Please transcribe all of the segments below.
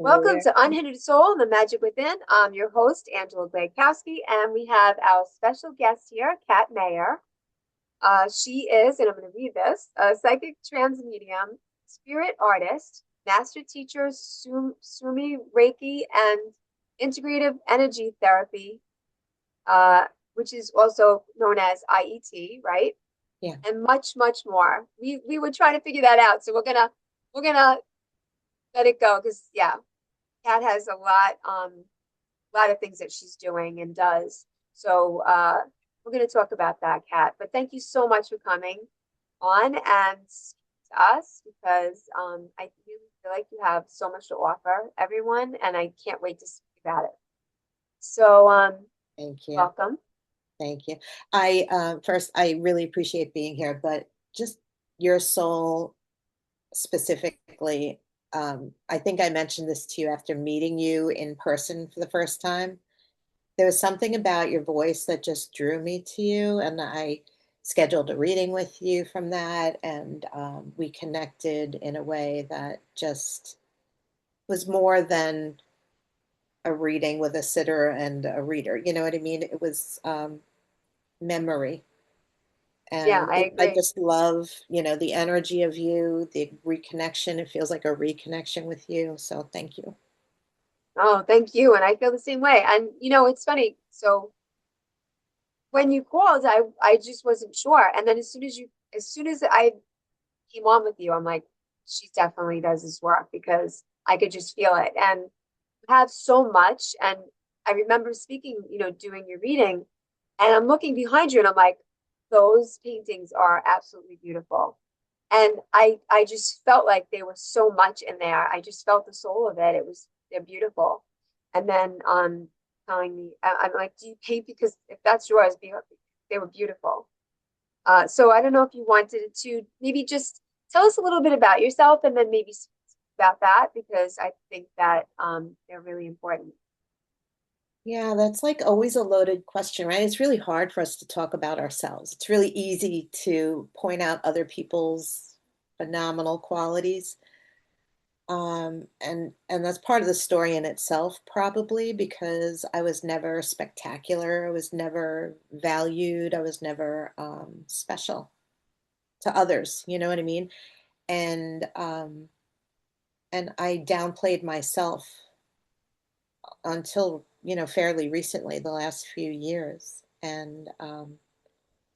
Welcome Where? to Unhindered Soul and the Magic Within. I'm your host, Angela Glegkowski, and we have our special guest here, Kat Mayer. She is, and I'm going to read this, a psychic trans medium, spirit artist, master teacher, Sumi Reiki, and integrative energy therapy, uh, which is also known as IET, right? Yeah. And much, much more. We were trying to figure that out, so we're gonna let it go because yeah, Kat has a lot of things that she's doing and does. So we're going to talk about that, Kat. But thank you so much for coming on and speaking to us because I really feel like you have so much to offer everyone, and I can't wait to speak about it. So Thank you. welcome. Thank you. I first, I really appreciate being here, but just your soul specifically. I think I mentioned this to you after meeting you in person for the first time. There was something about your voice that just drew me to you, and I scheduled a reading with you from that, and we connected in a way that just was more than a reading with a sitter and a reader. You know what I mean? It was memory. Yeah, And I I agree. just love, the energy of you, the reconnection. It feels like a reconnection with you. So thank you. Oh, thank you. And I feel the same way. And it's funny. So when you called, I just wasn't sure. And then as soon as I came on with you, I'm like, she definitely does this work because I could just feel it. And you have so much. And I remember speaking, doing your reading, and I'm looking behind you and I'm like, those paintings are absolutely beautiful. And I just felt like there was so much in there. I just felt the soul of it. They're beautiful. And then telling me, I'm like, do you paint because if that's yours, they were beautiful. So I don't know if you wanted to maybe just tell us a little bit about yourself and then maybe speak about that because I think that they're really important. Yeah, that's like always a loaded question, right? It's really hard for us to talk about ourselves. It's really easy to point out other people's phenomenal qualities. And that's part of the story in itself, probably because I was never spectacular. I was never valued. I was never special to others. You know what I mean? And I downplayed myself until fairly recently, the last few years. And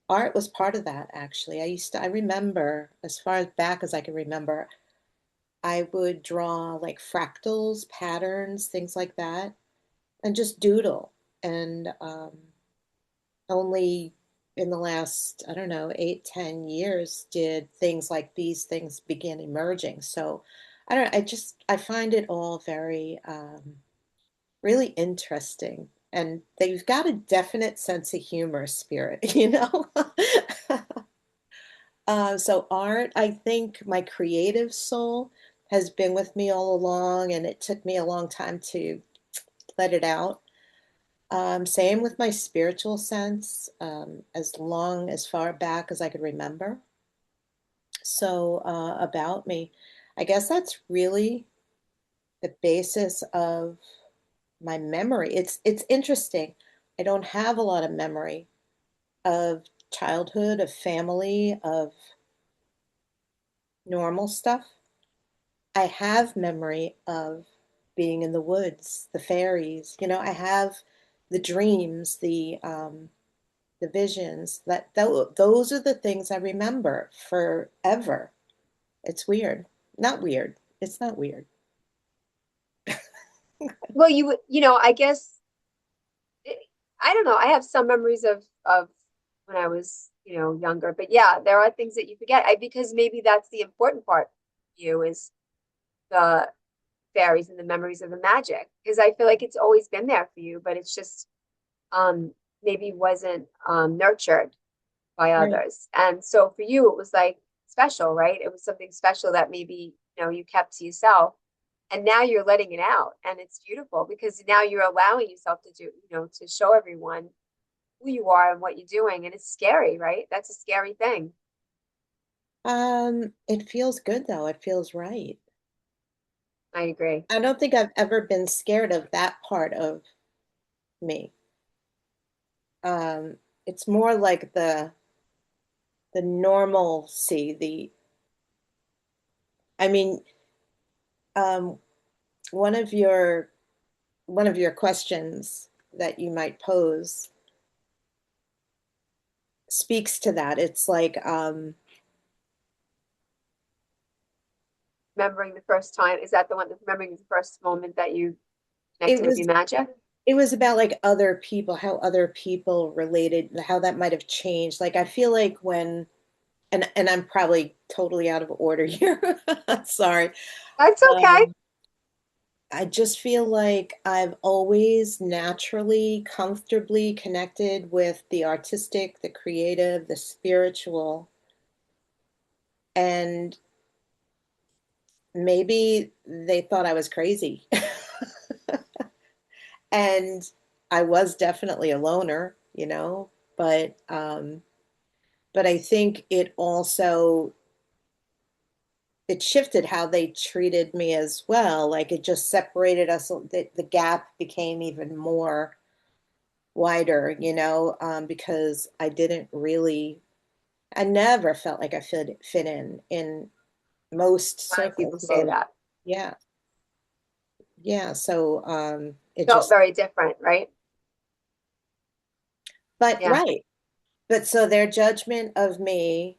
art was part of that. Actually, I remember as far as back as I can remember, I would draw like fractals, patterns, things like that, and just doodle. And only in the last, I don't know, 8, 10 years did things like these things begin emerging. So I don't, I find it all very, really interesting. And they've got a definite sense of humor, spirit, you know? So art, I think my creative soul has been with me all along, and it took me a long time to let it out. Same with my spiritual sense, as long as far back as I could remember. So, about me, I guess that's really the basis of my memory. It's interesting. I don't have a lot of memory of childhood, of family, of normal stuff. I have memory of being in the woods, the fairies. I have the dreams, the visions. Those are the things I remember forever. It's weird. Not weird. It's not weird. Well, I guess I don't know. I have some memories of when I was, younger, but yeah, there are things that you forget. Because maybe that's the important part for you is the fairies and the memories of the magic. Because I feel like it's always been there for you, but it's just um maybe wasn't nurtured by Right. others. And so for you, it was like special, right? It was something special that maybe, you kept to yourself. And now you're letting it out. And it's beautiful because now you're allowing yourself to do, to show everyone who you are and what you're doing. And it's scary, right? That's a scary thing. It feels good though. It feels right. I agree. I don't think I've ever been scared of that part of me. It's more like the normalcy, I mean, um, one of your one of your questions that you might pose speaks to that. It's like Remembering the first time, is that the one, remembering the first moment that you it connected with was your magic? it was about like other people, how other people related, how that might have changed. Like I feel like when and I'm probably totally out of order here. Sorry. That's okay. Um, I just feel like I've always naturally, comfortably connected with the artistic, the creative, the spiritual, and maybe they thought I was crazy. And I was definitely a loner, but I think it shifted how they treated me as well. Like it just separated us, the gap became even more wider, because I never felt like I fit in most A lot of circles. people say So that. yeah, yeah. So it Felt just, very different, right? but Yeah. right. But so their judgment of me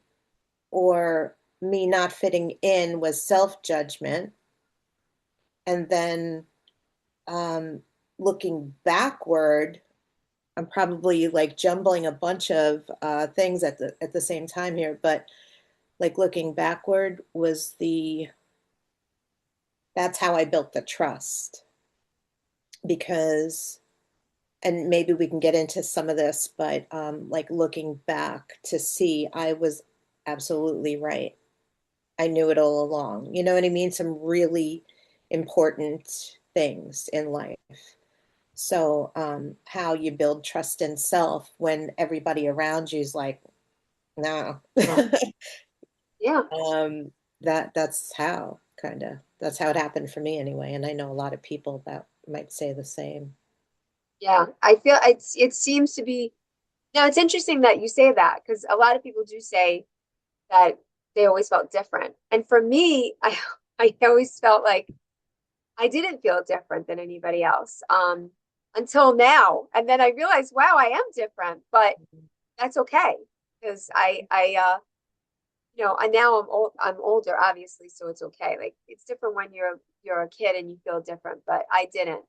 or me not fitting in was self-judgment. And then um, looking backward, I'm probably like jumbling a bunch of things at the same time here, but like looking backward was the that's how I built the trust because and maybe we can get into some of this, but like looking back to see I was absolutely right. I knew it all along. You know what I mean? Some really important things in life. So, how you build trust in self when everybody around you is like, no. Yeah. Yeah. um, that's how that's how it happened for me anyway. And I know a lot of people that might say the same. Yeah. I feel it seems to be, now it's interesting that you say that because a lot of people do say that they always felt different. And for me, I always felt like I didn't feel different than anybody else until now. And then I realized, wow, I am different, but that's okay because I now I'm older, obviously, so it's okay. Like it's different when you're a kid and you feel different, but I didn't.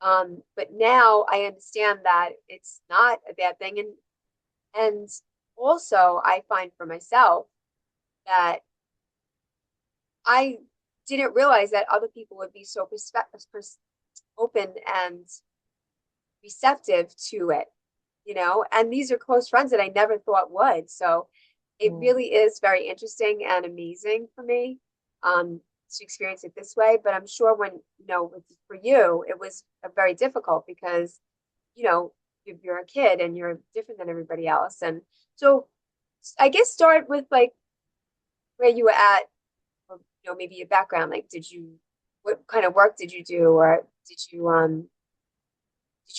But now I understand that it's not a bad thing, and also I find for myself that I didn't realize that other people would be so open and receptive to it, and these are close friends that I never thought would. So it Mm. really is very interesting and amazing for me to experience it this way. But I'm sure for you, it was very difficult because, you know, you're a kid and you're different than everybody else. And so I guess start with like where you were at, or, maybe your background. Like, what kind of work did you do? Or did you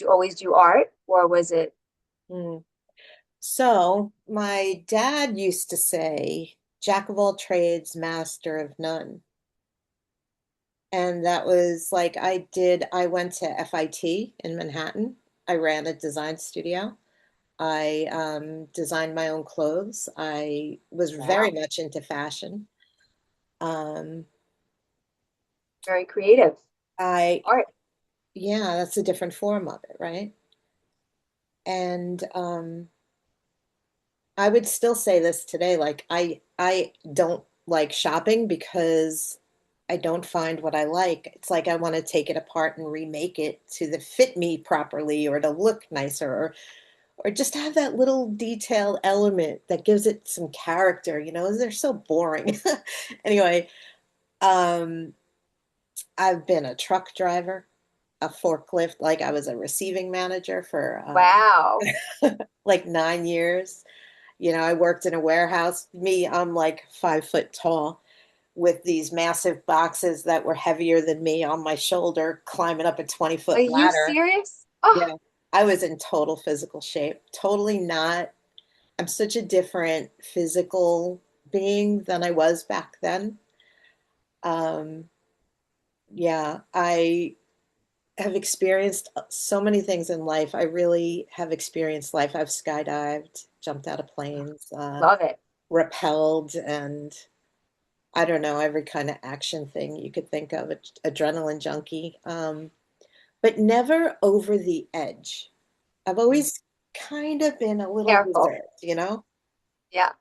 always do art or was it? Mm. So my dad used to say, "Jack of all trades, master of none." And that was like I went to FIT in Manhattan. I ran a design studio. I designed my own clothes. I was very Wow, much into fashion. Um, very creative I, art. yeah, that's a different form of it, right? And I would still say this today, like I don't like shopping because I don't find what I like. It's like I want to take it apart and remake it to fit me properly or to look nicer or just have that little detail element that gives it some character, they're so boring. Anyway, um, I've been a truck driver, a forklift, like I was a receiving manager for Wow, like 9 years. I worked in a warehouse. Me, I'm like 5 foot tall. with these massive boxes that were heavier than me on my shoulder, climbing up a 20 Are foot you ladder. serious? Oh, Yeah. I was in total physical shape. Totally not. I'm such a different physical being than I was back then. Um, yeah, I have experienced so many things in life. I really have experienced life. I've skydived, jumped out of planes, love it. rappelled, and I don't know, every kind of action thing you could think of, adrenaline junkie, but never over the edge. I've Mm. always kind of been a little Careful. reserved, you know? Yeah.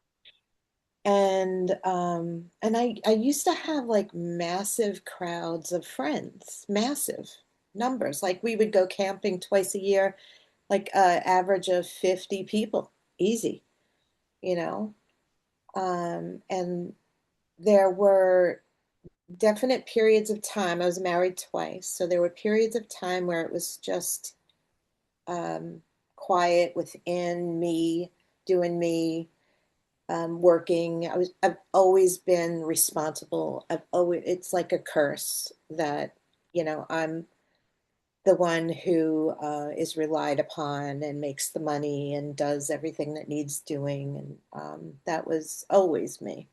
And I used to have like massive crowds of friends, massive numbers. Like we would go camping twice a year, like average of 50 people, easy, you know? And there were definite periods of time. I was married twice, so there were periods of time where it was just quiet within me, doing me, working. I've always been responsible. It's like a curse that, I'm the one who is relied upon and makes the money and does everything that needs doing. And that was always me.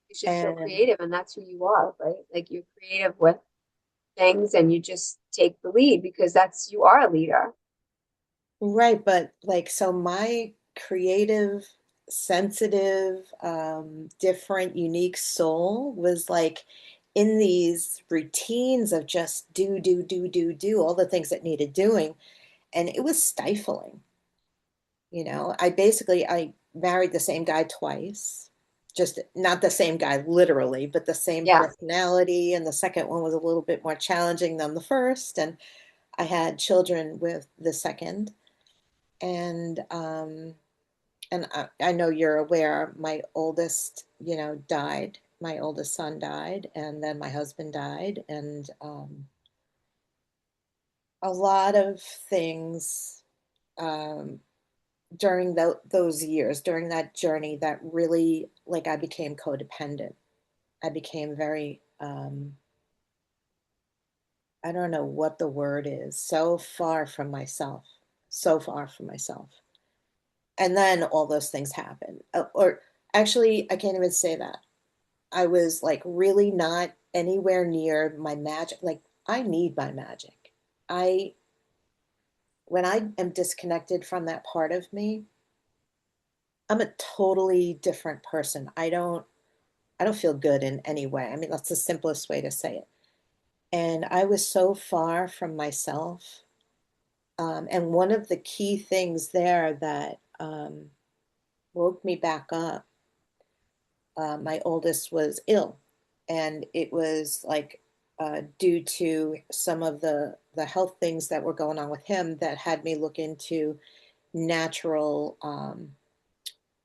It's just so And creative, and that's who you are, right? Like you're creative with things and you just take the lead because that's you are a leader. right, but like, so my creative, sensitive, different, unique soul was like in these routines of just do, all the things that needed doing. And it was stifling. I married the same guy twice, just not the same guy literally, but the same Yeah. personality. And the second one was a little bit more challenging than the first. And I had children with the second. And I know you're aware, my oldest, died. My oldest son died, and then my husband died, and a lot of things um, during those years, during that journey, that really, like, I became codependent. I became very, I don't know what the word is, so far from myself, so far from myself. And then all those things happen. Or actually, I can't even say that. I was like really not anywhere near my magic. Like, I need my magic. I When I am disconnected from that part of me, I'm a totally different person. I don't feel good in any way. I mean, that's the simplest way to say it. And I was so far from myself. And one of the key things there that woke me back up, my oldest was ill, and it was like due to some of the health things that were going on with him that had me look into natural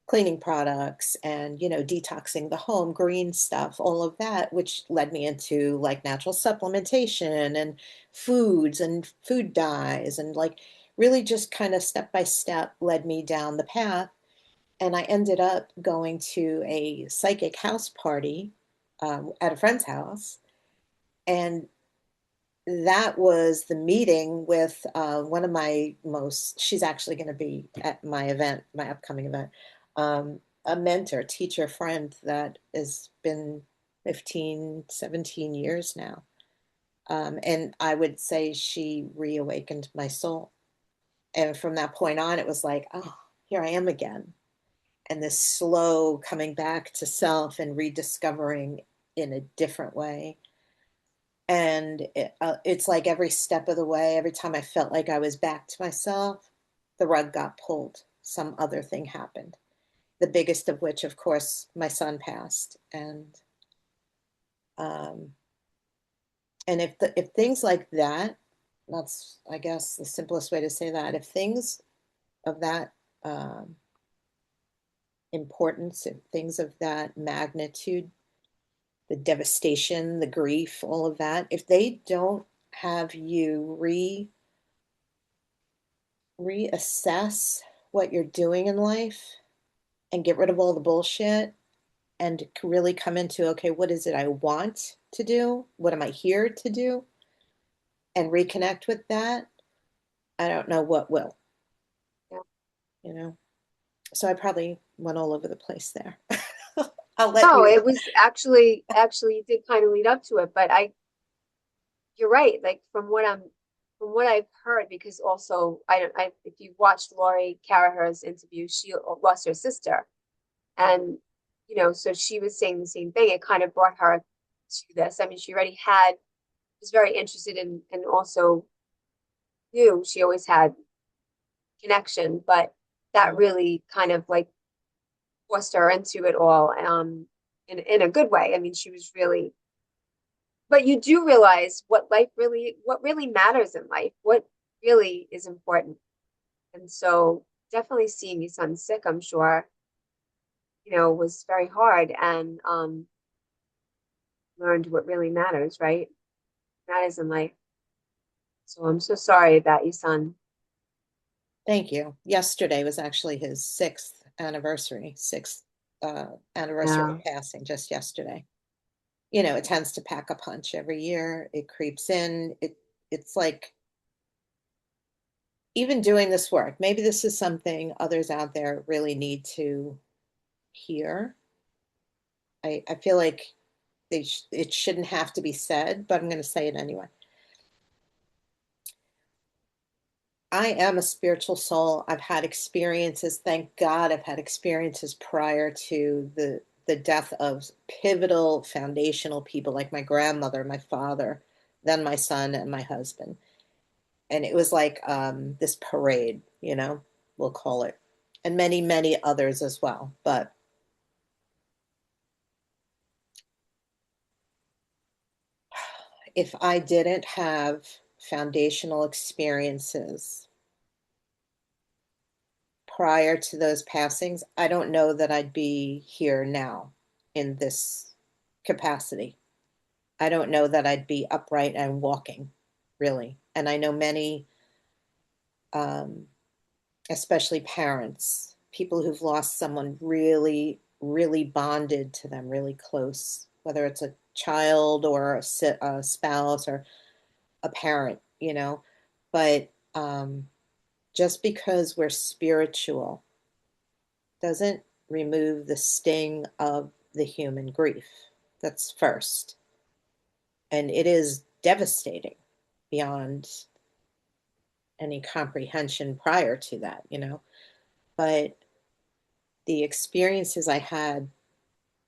cleaning products and detoxing the home, green stuff, all of that, which led me into like natural supplementation and foods and food dyes, and like really just kind of step by step led me down the path. And I ended up going to a psychic house party at a friend's house. And that was the meeting with one of my most, she's actually going to be at my event, my upcoming event, a mentor, teacher, friend that has been 15, 17 years now. And I would say she reawakened my soul. And from that point on, it was like, oh, here I am again. And this slow coming back to self and rediscovering in a different way. And it's like every step of the way, every time I felt like I was back to myself, the rug got pulled. Some other thing happened. The biggest of which, of course, my son passed. Um, and if things like that, that's, I guess, the simplest way to say that. If things of that importance, if things of that magnitude, the devastation, the grief, all of that, if they don't have you reassess what you're doing in life and get rid of all the bullshit, and really come into, okay, what is it I want to do? What am I here to do? And reconnect with that. I don't know what will, Yeah. you know. So I probably went all over the place there. I'll let No, you. it was actually it did kind of lead up to it, but you're right. Like from what I've heard, because also I don't, I if you watched Lori Caraher's interview, she lost her sister, and so she was saying the same thing. It kind of brought her to this. I mean, she already had was very interested in, and also knew she always had connection, but that really kind of like forced her into it all, in a good way. I mean, she was really, but you do realize what really matters in life, what really is important. And so definitely seeing your son sick, I'm sure, was very hard, and learned what really matters, right? Matters in life. So I'm so sorry about your son. Thank you. Yesterday was actually his sixth anniversary Yeah. of passing, just yesterday. You know, it tends to pack a punch every year. It creeps in. It's like even doing this work, maybe this is something others out there really need to hear. I feel like it shouldn't have to be said, but I'm going to say it anyway. I am a spiritual soul. I've had experiences. Thank God I've had experiences prior to the death of pivotal foundational people like my grandmother, my father, then my son and my husband. And it was like this parade, we'll call it, and many, many others as well. But if I didn't have foundational experiences prior to those passings, I don't know that I'd be here now in this capacity. I don't know that I'd be upright and walking, really. And I know many, um, especially parents, people who've lost someone really, really bonded to them, really close, whether it's a child or a spouse or a parent, But just because we're spiritual doesn't remove the sting of the human grief. That's first. And it is devastating beyond any comprehension prior to that. But the experiences I had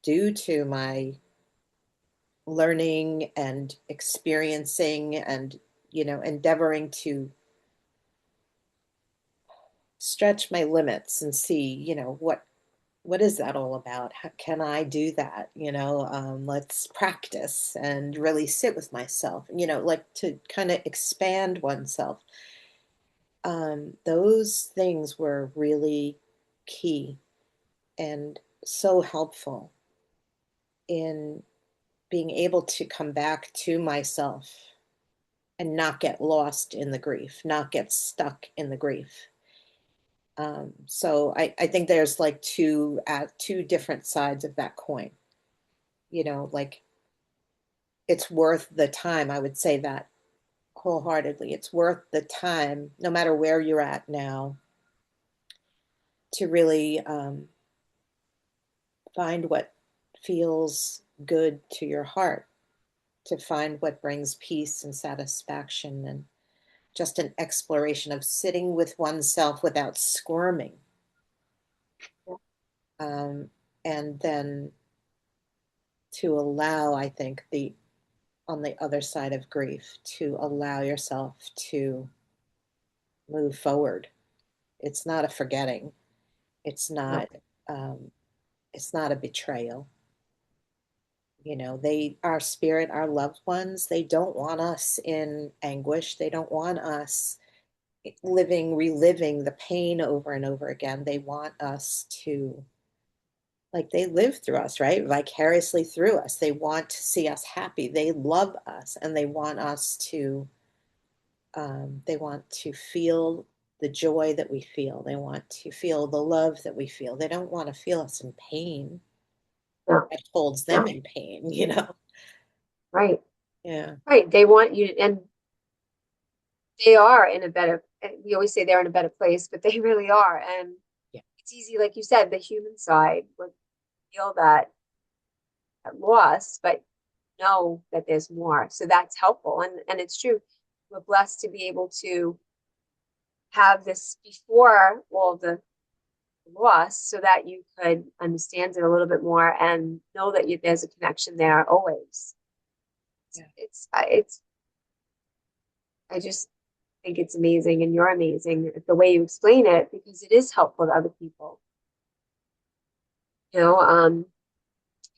due to my learning and experiencing and, endeavoring to stretch my limits and see, what is that all about? How can I do that? Let's practice and really sit with myself, like to kind of expand oneself. Those things were really key and so helpful in being able to come back to myself and not get lost in the grief, not get stuck in the grief. So I think there's like two different sides of that coin. Like it's worth the time. I would say that wholeheartedly. It's worth the time, no matter where you're at now, to really find what feels good to your heart, to find what brings peace and satisfaction, and just an exploration of sitting with oneself without squirming. Um, and then to allow, I think, on the other side of grief, to allow yourself to move forward. It's not a forgetting. It's Yeah. not um, it's not a betrayal. Our spirit, our loved ones, they don't want us in anguish. They don't want us reliving the pain over and over again. They want us to, like, they live through us, right? Vicariously through us. They want to see us happy. They love us and they want to feel the joy that we feel. They want to feel the love that we feel. They don't want to feel us in pain. Yeah. that holds Yeah. them in pain, you know? Right. Yeah. Right. They want you, and they are in a better, we always say they're in a better place, but they really are. And Yeah. it's easy, like you said, the human side would feel that loss, but know that there's more. So that's helpful. And it's true. We're blessed to be able to have this before all the loss so that you could understand it a little bit more and know that there's a connection there always. Yeah. It's I just think it's amazing, and you're amazing the way you explain it because it is helpful to other people. You know,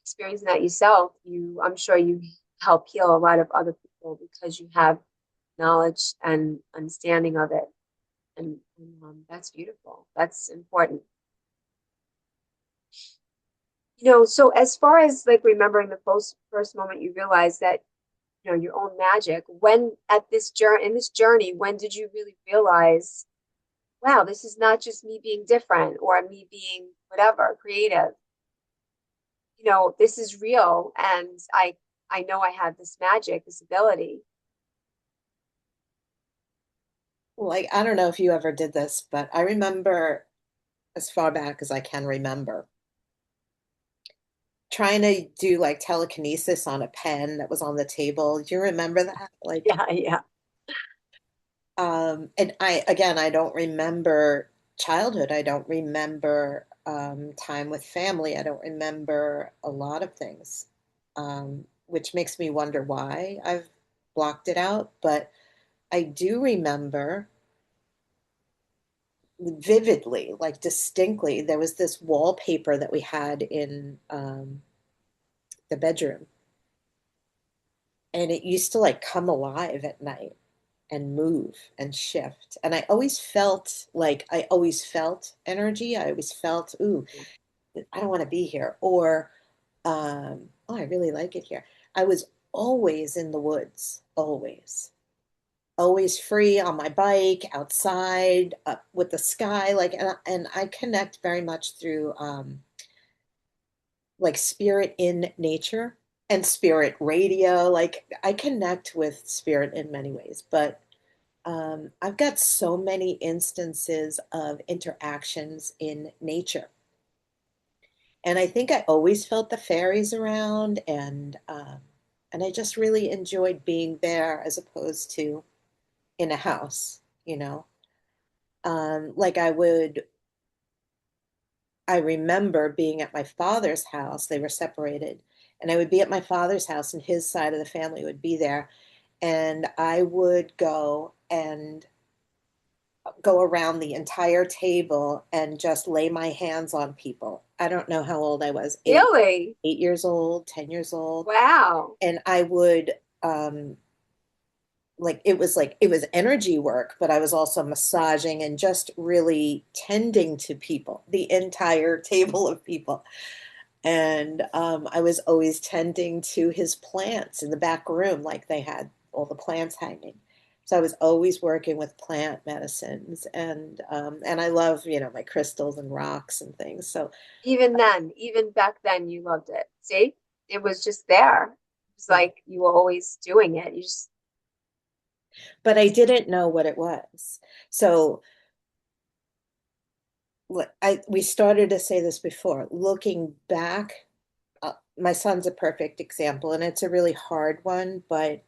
experiencing that yourself, I'm sure you help heal a lot of other people because you have knowledge and understanding of it. And that's beautiful. That's important. So as far as like remembering the first moment you realized that, your own magic, when at this journey in this journey, when did you really realize, wow, this is not just me being different or me being whatever, creative. This is real, and I know I have this magic, this ability. Like, I don't know if you ever did this, but I remember as far back as I can remember trying to do like telekinesis on a pen that was on the table. Do you remember that? Like, Yeah, yeah. and again, I don't remember childhood. I don't remember time with family. I don't remember a lot of things, which makes me wonder why I've blocked it out. But I do remember vividly, like distinctly, there was this wallpaper that we had in the bedroom, and it used to like come alive at night and move and shift. And I always felt energy. I always felt, ooh, I don't want to be here. Or, oh, I really like it here. I was always in the woods, always, always free on my bike, outside, up with the sky. Like, and I connect very much through like spirit in nature and spirit radio. Like, I connect with spirit in many ways, but I've got so many instances of interactions in nature. And I think I always felt the fairies around, and I just really enjoyed being there as opposed to in a house, you know. Like I remember being at my father's house. They were separated, and I would be at my father's house, and his side of the family would be there, and I would go around the entire table and just lay my hands on people. I don't know how old I was, Really? 8 years old, 10 years old. Wow. And I would, like it was energy work, but I was also massaging and just really tending to people, the entire table of people. And I was always tending to his plants in the back room, like they had all the plants hanging. So I was always working with plant medicines, and I love, my crystals and rocks and things. So, Even then, even back then, you loved it. See, it was just there. It's yeah. like you were always doing it. You just, But I didn't know what it was. So we started to say this before. Looking back, my son's a perfect example, and it's a really hard one, but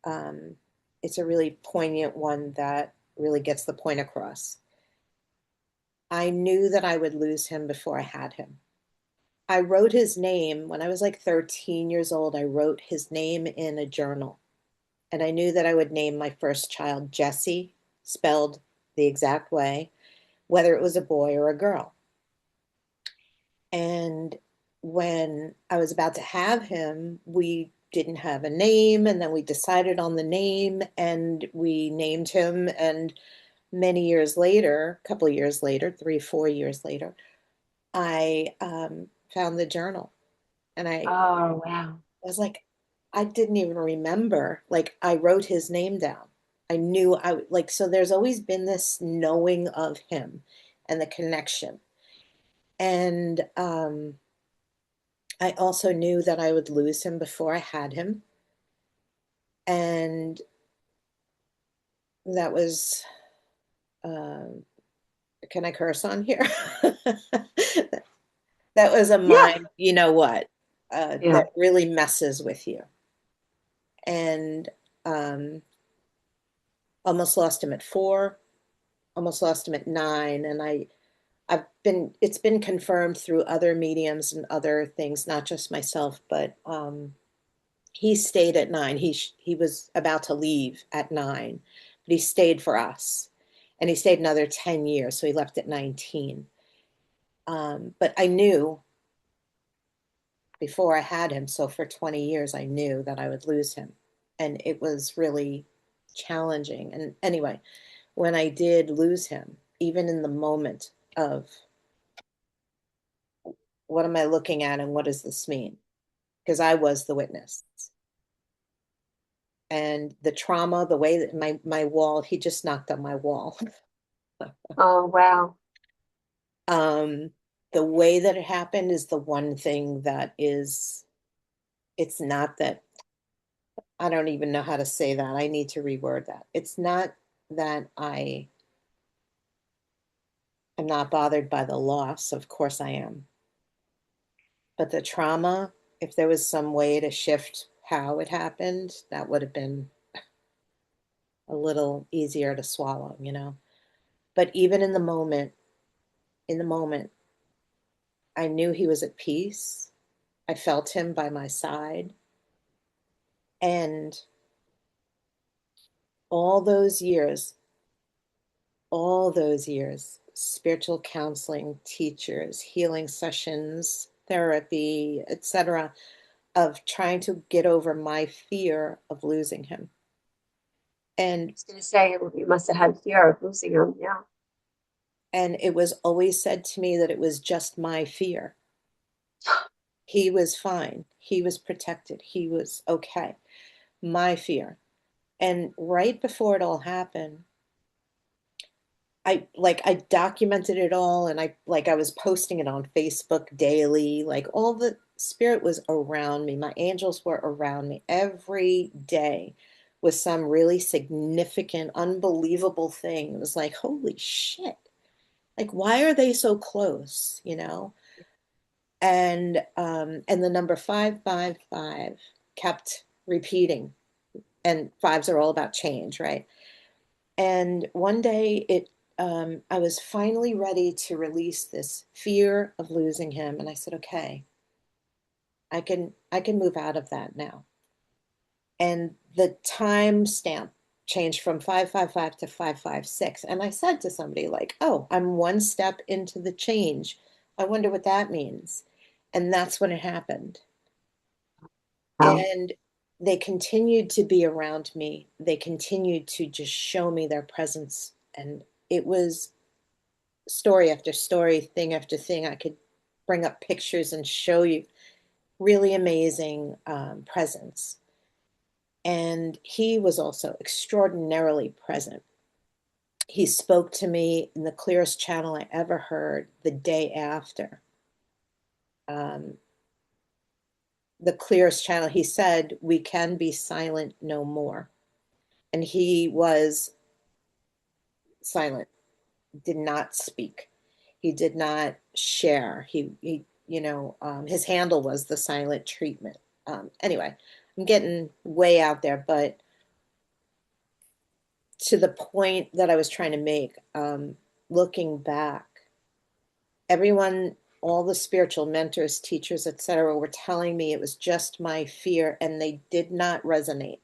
um, it's a really poignant one that really gets the point across. I knew that I would lose him before I had him. I wrote his name when I was like 13 years old. I wrote his name in a journal, and I knew that I would name my first child Jesse, spelled the exact way, whether it was a boy or a girl. And when I was about to have him, we didn't have a name, and then we decided on the name and we named him. And many years later, a couple of years later, 3, 4 years later, I found the journal, and I oh, wow. was like, I didn't even remember. Like, I wrote his name down. I knew like, so there's always been this knowing of him and the connection. And I also knew that I would lose him before I had him. And that was, uh, can I curse on here? That was a Yeah. mind, you know what, Yeah. that really messes with you. And um, almost lost him at 4, almost lost him at 9. And it's been confirmed through other mediums and other things, not just myself, but he stayed at 9. He was about to leave at 9, but he stayed for us. And he stayed another 10 years, so he left at 19. But I knew before I had him, so for 20 years, I knew that I would lose him. And it was really challenging. And anyway, when I did lose him, even in the moment of what am I looking at and what does this mean? Because I was the witness. And the trauma, the way that my wall, he just knocked on my wall. Oh, wow. um, the way that it happened is the one thing that is, it's not that, I don't even know how to say that. I need to reword that. It's not that I am not bothered by the loss. Of course I am. But the trauma, if there was some way to shift how it happened, that would have been a little easier to swallow, you know? But even in the moment, I knew he was at peace. I felt him by my side. And all those years, all those years, spiritual counseling, teachers, healing sessions, therapy, etc., of trying to get over my fear of losing him. I And was going to say, you must have had fear of losing him. Yeah. and it was always said to me that it was just my fear. He was fine. He was protected. He was okay. My fear. And right before it all happened, I documented it all, and I was posting it on Facebook daily. Like all the spirit was around me. My angels were around me every day with some really significant, unbelievable thing. It was like, holy shit. Like, why are they so close, you know? And the number 555 kept repeating. And fives are all about change, right? And one day I was finally ready to release this fear of losing him. And I said, okay, I can move out of that now. And the time stamp changed from 555 to 556. And I said to somebody like, oh, I'm one step into the change. I wonder what that means. And that's when it happened. Wow. And they continued to be around me. They continued to just show me their presence. And it was story after story, thing after thing. I could bring up pictures and show you really amazing presence. And he was also extraordinarily present. He spoke to me in the clearest channel I ever heard the day after. Um, the clearest channel, he said, we can be silent no more. And he was silent, did not speak. He did not share. His handle was the silent treatment. Anyway, I'm getting way out there, but to the point that I was trying to make, looking back, everyone, all the spiritual mentors, teachers, etc., were telling me it was just my fear, and they did not resonate.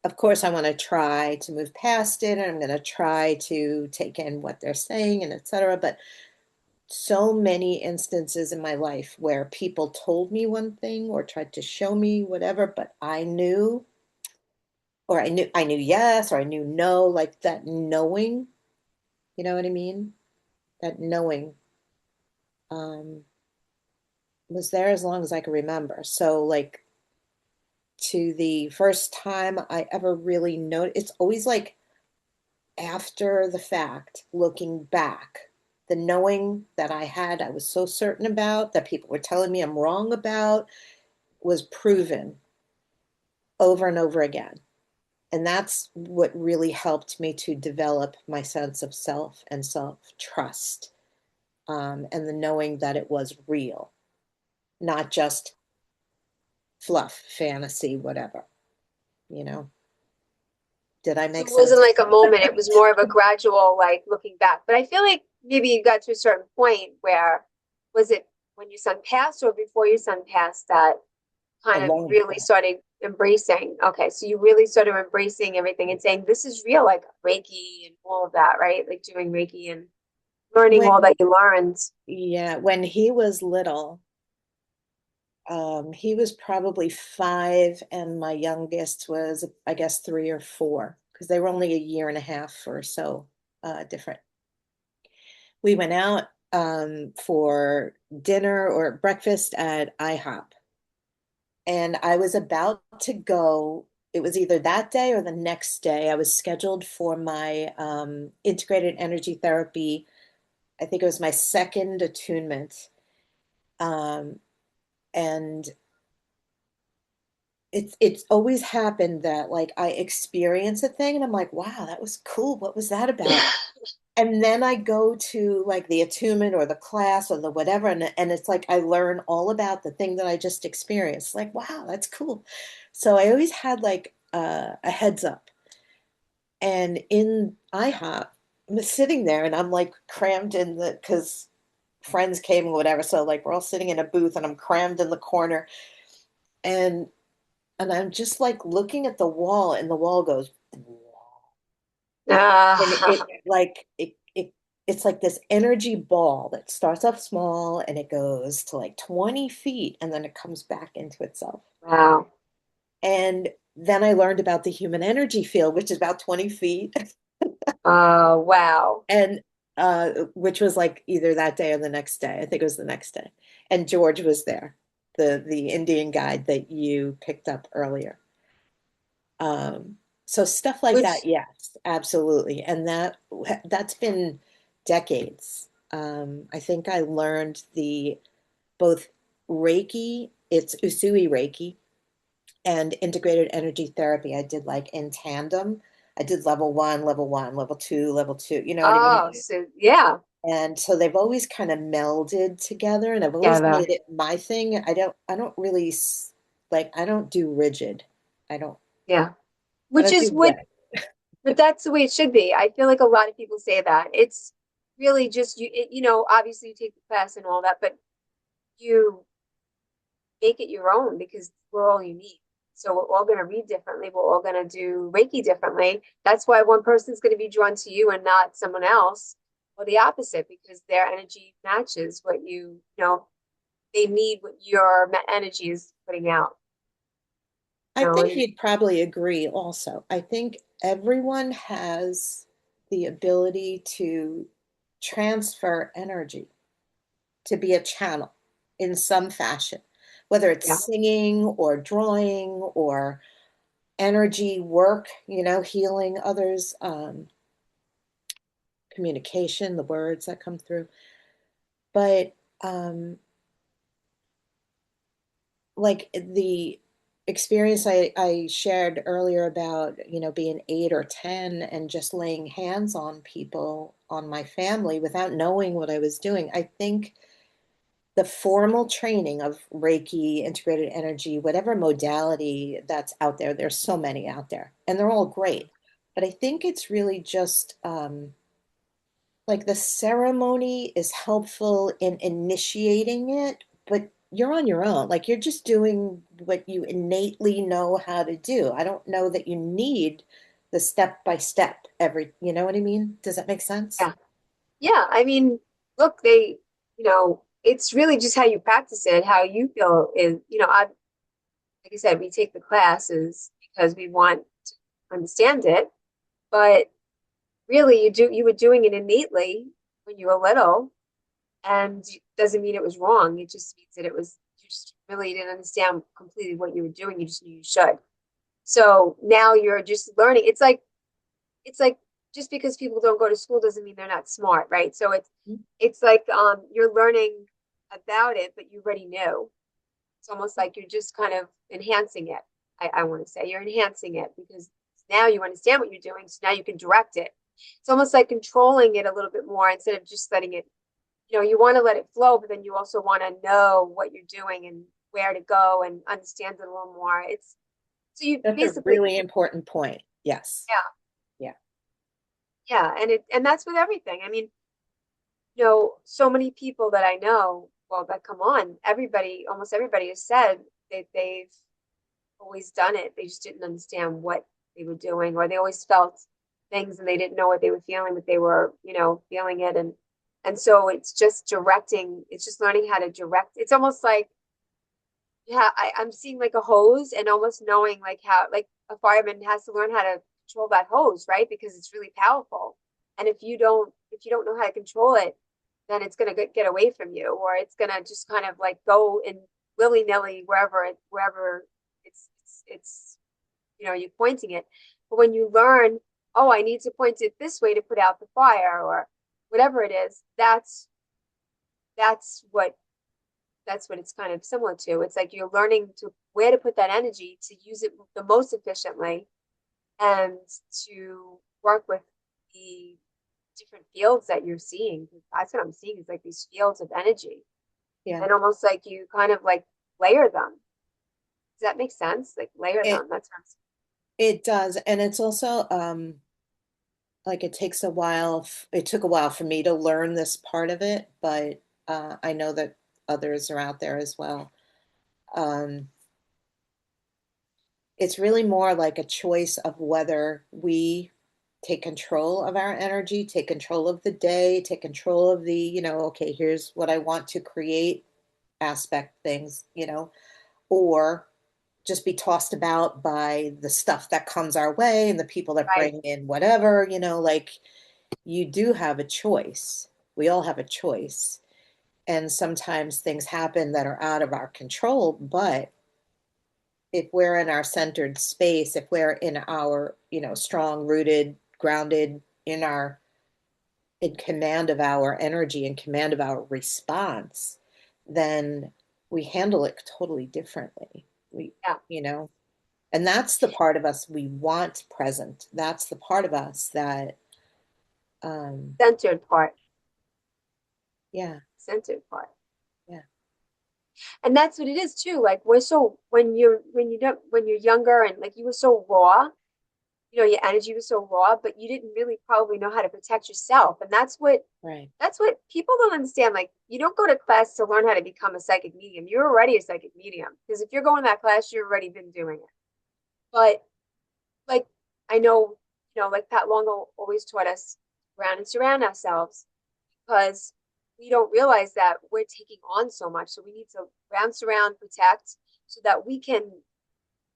Of course, I want to try to move past it, and I'm going to try to take in what they're saying, and etc. But so many instances in my life where people told me one thing or tried to show me whatever, but I knew, or I knew yes, or I knew no, like that knowing, you know what I mean? That knowing um, was there as long as I can remember. So, like, to the first time I ever really know, it's always like after the fact, looking back. the knowing that I had, I was so certain about, that people were telling me I'm wrong about, was proven over and over again. And that's what really helped me to develop my sense of self and self trust, and the knowing that it was real, not just fluff, fantasy, whatever, you know. Did I So make it wasn't sense? like a moment, it was more of a gradual, like looking back. But I feel like maybe you got to a certain point where, was it when your son passed or before your son passed, that A kind of long really before. started embracing? Okay, so you really started embracing everything and saying, this is real, like Reiki and all of that, right? Like doing Reiki and learning all that When, you learned. yeah, when he was little, he was probably 5, and my youngest was, I guess, 3 or 4, because they were only a year and a half or so different. We went out for dinner or breakfast at IHOP, and I was about to go. It was either that day or the next day. I was scheduled for my integrated energy therapy. I think it was my second attunement. Um, and it's always happened that like I experience a thing and I'm like, wow, that was cool. What was that about? And then I go to like the attunement or the class or the whatever, and it's like I learn all about the thing that I just experienced. Like, wow, that's cool. So I always had like a heads up. And in IHOP, I'm sitting there and I'm like crammed in the, because friends came or whatever. So like we're all sitting in a booth and I'm crammed in the corner. And I'm just like looking at the wall, and the wall goes, and Ah, it's like this energy ball that starts off small and it goes to like 20 feet and then it comes back into itself. wow. And then I learned about the human energy field, which is about 20 feet, Wow. and which was like either that day or the next day. I think it was the next day. And George was there, the Indian guide that you picked up earlier. So stuff like that, Which, yes, absolutely. And that's been decades. I think I learned the both Reiki, it's Usui Reiki, and integrated energy therapy. I did like in tandem. I did level one, level one, level two, level two, you know what I mean? oh, so yeah, And so they've always kind of melded together, and I've always together. made it my thing. I don't really like, I don't do rigid. I don't, Yeah. I Which don't is do what, wet. but that's the way it should be. I feel like a lot of people say that. It's really just obviously you take the class and all that, but you make it your own because we're all unique. So we're all going to read differently. We're all going to do Reiki differently. That's why one person's going to be drawn to you and not someone else, or the opposite, because their energy matches what they need what your energy is putting out. I think And you'd probably agree also. I think everyone has the ability to transfer energy, to be a channel in some fashion, whether it's yeah, singing or drawing or energy work, healing others, communication, the words that come through. But like the experience I shared earlier about, being 8 or 10 and just laying hands on people, on my family without knowing what I was doing. I think the formal training of Reiki, integrated energy, whatever modality that's out there, there's so many out there and they're all great. But I think it's really just like the ceremony is helpful in initiating it, but you're on your own. Like you're just doing what you innately know how to do. I don't know that you need the step by step you know what I mean? Does that make sense? yeah, yeah. I mean, look, it's really just how you practice it, how you feel is, like I said, we take the classes because we want to understand it, but really you were doing it innately when you were little, and it doesn't mean it was wrong. It just means that you just really didn't understand completely what you were doing. You just knew you should. So now you're just learning. It's like just because people don't go to school doesn't mean they're not smart, right? So Mhm. it's like you're learning about it, but you already knew. It's almost like you're just kind of enhancing it. I want to say you're enhancing it because now you understand what you're doing, so now you can direct it. It's almost like controlling it a little bit more instead of just letting it, you want to let it flow, but then you also want to know what you're doing and where to go and understand it a little more. It's so you That's a basically, really important point. Yes. yeah, Yeah. yeah, and that's with everything. I mean, so many people that I know, well, that come on, everybody, almost everybody has said that they've always done it. They just didn't understand what they were doing, or they always felt things and they didn't know what they were feeling, but they were, feeling it. And so it's just directing, it's just learning how to direct. It's almost like, yeah, I'm seeing like a hose and almost knowing like how, like a fireman has to learn how to control that hose, right? Because it's really powerful. And if you don't know how to control it, then it's gonna get away from you, or it's gonna just kind of like go in willy-nilly wherever it's you pointing it. But when you learn, oh, I need to point it this way to put out the fire, or whatever it is, that's what that's what it's kind of similar to. It's like you're learning to where to put that energy to use it the most efficiently and to work with the different fields that you're seeing. That's what I'm seeing is like these fields of energy Yeah. and almost like you kind of like layer them. Does that make sense? Like layer It them. That's what I'm it does. And it's also like it took a while for me to learn this part of it, but I know that others are out there as well. Um, it's really more like a choice of whether we take control of our energy, take control of the day, take control of okay, here's what I want to create aspect things, or just be tossed about by the stuff that comes our way and the people that right. bring in whatever, like you do have a choice. We all have a choice. And sometimes things happen that are out of our control, but if we're in our centered space, if we're in our, strong, rooted, grounded in command of our energy, in command of our response, then we handle it totally differently. We, Yeah. you know, and that's the part of us we want present. That's the part of us that, um, Centered part. yeah, Centered part. yeah, And that's what it is too. Like we're so when you're younger and like you were so raw, your energy was so raw, but you didn't really probably know how to protect yourself. And right, that's what people don't understand. Like you don't go to class to learn how to become a psychic medium. You're already a psychic medium. Because if you're going to that class, you've already been doing it. But like I know, like Pat Longo always taught us ground and surround ourselves because we don't realize that we're taking on so much. So we need to ground, surround, protect so that we can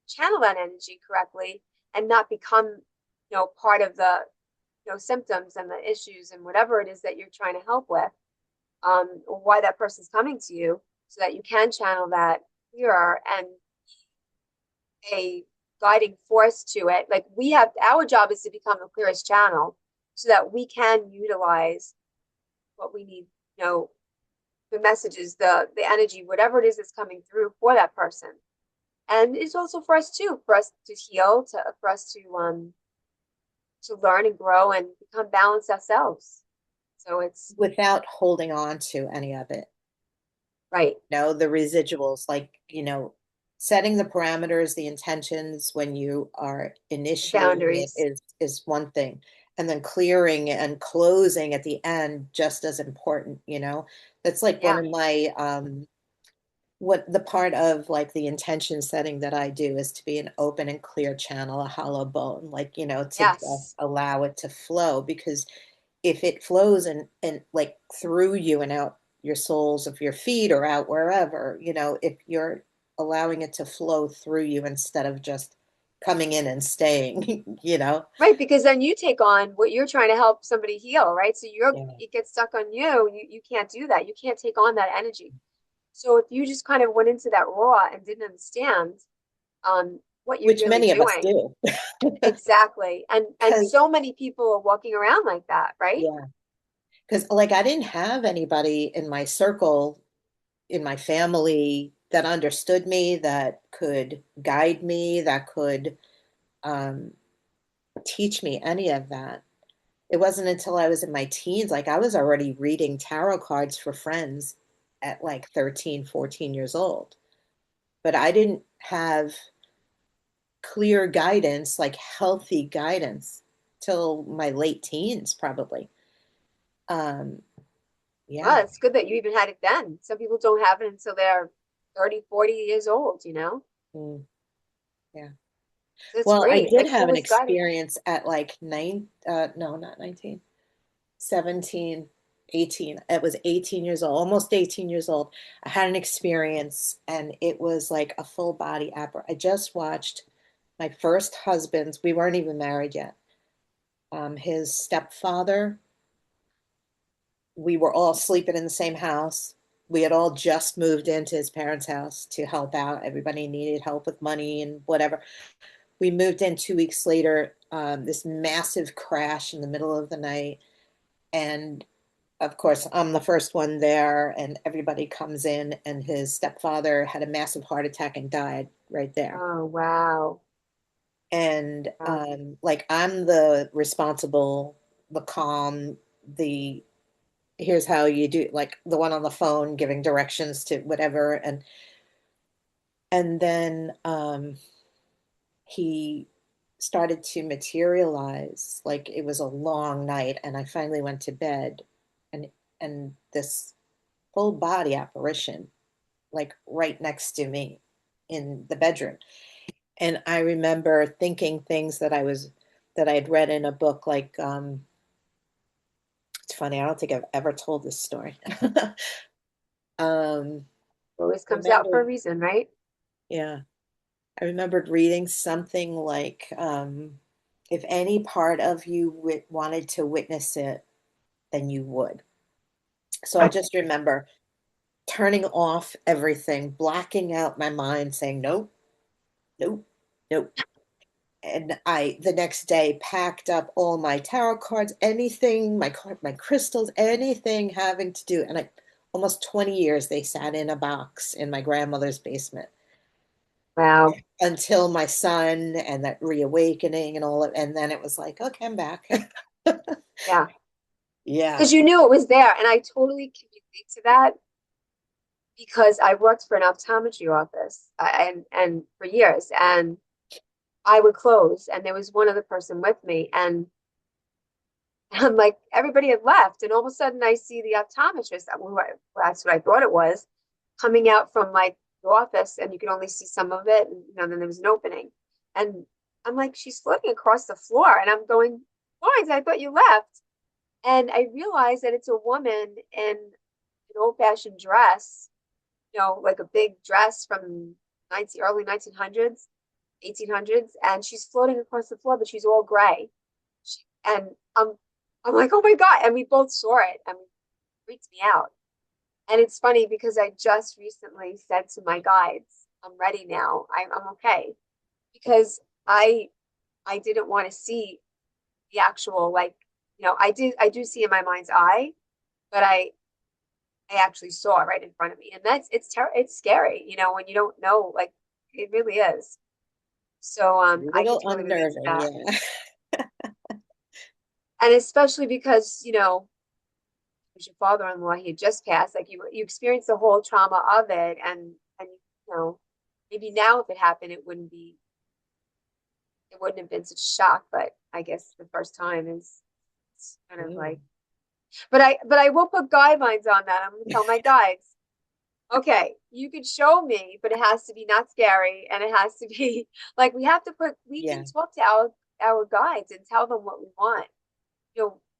channel that energy correctly and not become, part of the, symptoms and the issues and whatever it is that you're trying to help with, or why that person's coming to you so that you can channel that clearer and a guiding force to it. Like our job is to become the clearest channel so that we can utilize what we need, the messages, the energy, whatever it is that's coming through for that person. And it's also for us too, for us to heal, for us to learn and grow and become balanced ourselves. So it's without holding on to any of it. right. The residuals, like, setting the parameters, the intentions when you are The initiating it boundaries. is one thing. And then clearing and closing at the end, just as important. That's like one Yeah. of my what the part of like the intention setting that I do is to be an open and clear channel, a hollow bone, like, to just Yes. allow it to flow. Because if it flows and like through you and out your soles of your feet or out wherever, if you're allowing it to flow through you instead of just coming in and staying. Right, because then you take on what you're trying to help somebody heal, right? So Yeah. it gets stuck on you. You can't do that. You can't take on that energy. So if you just kind of went into that raw and didn't understand, what you're which really many of us doing. do. Exactly. And Because, so many people are walking around like that, right? yeah, because like I didn't have anybody in my circle, in my family that understood me, that could guide me, that could um, teach me any of that. It wasn't until I was in my teens, like I was already reading tarot cards for friends at like 13, 14 years old. But I didn't have clear guidance, like healthy guidance, till my late teens, probably. Um, Well, yeah. it's good that you even had it then. Some people don't have it until they're 30, 40 years old, you know? Mm, yeah. So it's Well, I great. did Like who have an was guiding? experience at like no, not 19, 17, 18. It was 18 years old, almost 18 years old. I had an experience and it was like a full body opera. I just watched my first husband's, we weren't even married yet. His stepfather, we were all sleeping in the same house. We had all just moved into his parents' house to help out. Everybody needed help with money and whatever. We moved in 2 weeks later, this massive crash in the middle of the night. And of course, I'm the first one there, and everybody comes in, and his stepfather had a massive heart attack and died right there. Oh, wow. And Wow. like I'm the responsible, the calm, the here's how you do, like the one on the phone giving directions to whatever. And then he started to materialize, like it was a long night, and I finally went to bed, and this full body apparition like right next to me in the bedroom. And I remember thinking things that I had read in a book, like it's funny, I don't think I've ever told this story. um Always comes out for a remembered reason, right? yeah, I remembered reading something like if any part of you wanted to witness it, then you would. So I just remember turning off everything, blacking out my mind, saying nope, nope, nope. And I the next day packed up all my tarot cards, anything, my crystals, anything having to do. And I almost 20 years they sat in a box in my grandmother's basement Wow. until my son and that reawakening and all of, and then it was like, okay, I'm back. Yeah. Yeah. Because you knew it was there. And I totally can relate to that because I worked for an optometry office and for years. And I would close and there was one other person with me. And I'm like, everybody had left. And all of a sudden I see the optometrist, that's what I thought it was, coming out from like the office and you could only see some of it. And, then there was an opening. And I'm like, she's floating across the floor. And I'm going, Florence, I thought you left. And I realized that it's a woman in an old-fashioned dress, like a big dress from early 1900s, 1800s, and she's floating across the floor, but she's all gray. And I'm like, oh my God. And we both saw it and it freaked me out. And it's funny because I just recently said to my guides, I'm ready now. I'm okay. Because I didn't want to see the actual like, I do see in my mind's eye, but I actually saw it right in front of me. And it's scary, when you don't know, like it really is. So A I can little totally relate to unnerving, that. yeah. And especially because, was your father-in-law, he had just passed, like you experienced the whole trauma of it and maybe now if it happened it wouldn't have been such a shock, but I guess the first time is it's kind of like Mm. but I will put guidelines on that. I'm gonna tell my guides, okay, you can show me, but it has to be not scary and it has to be like we can Yeah. talk to our guides and tell them what we want,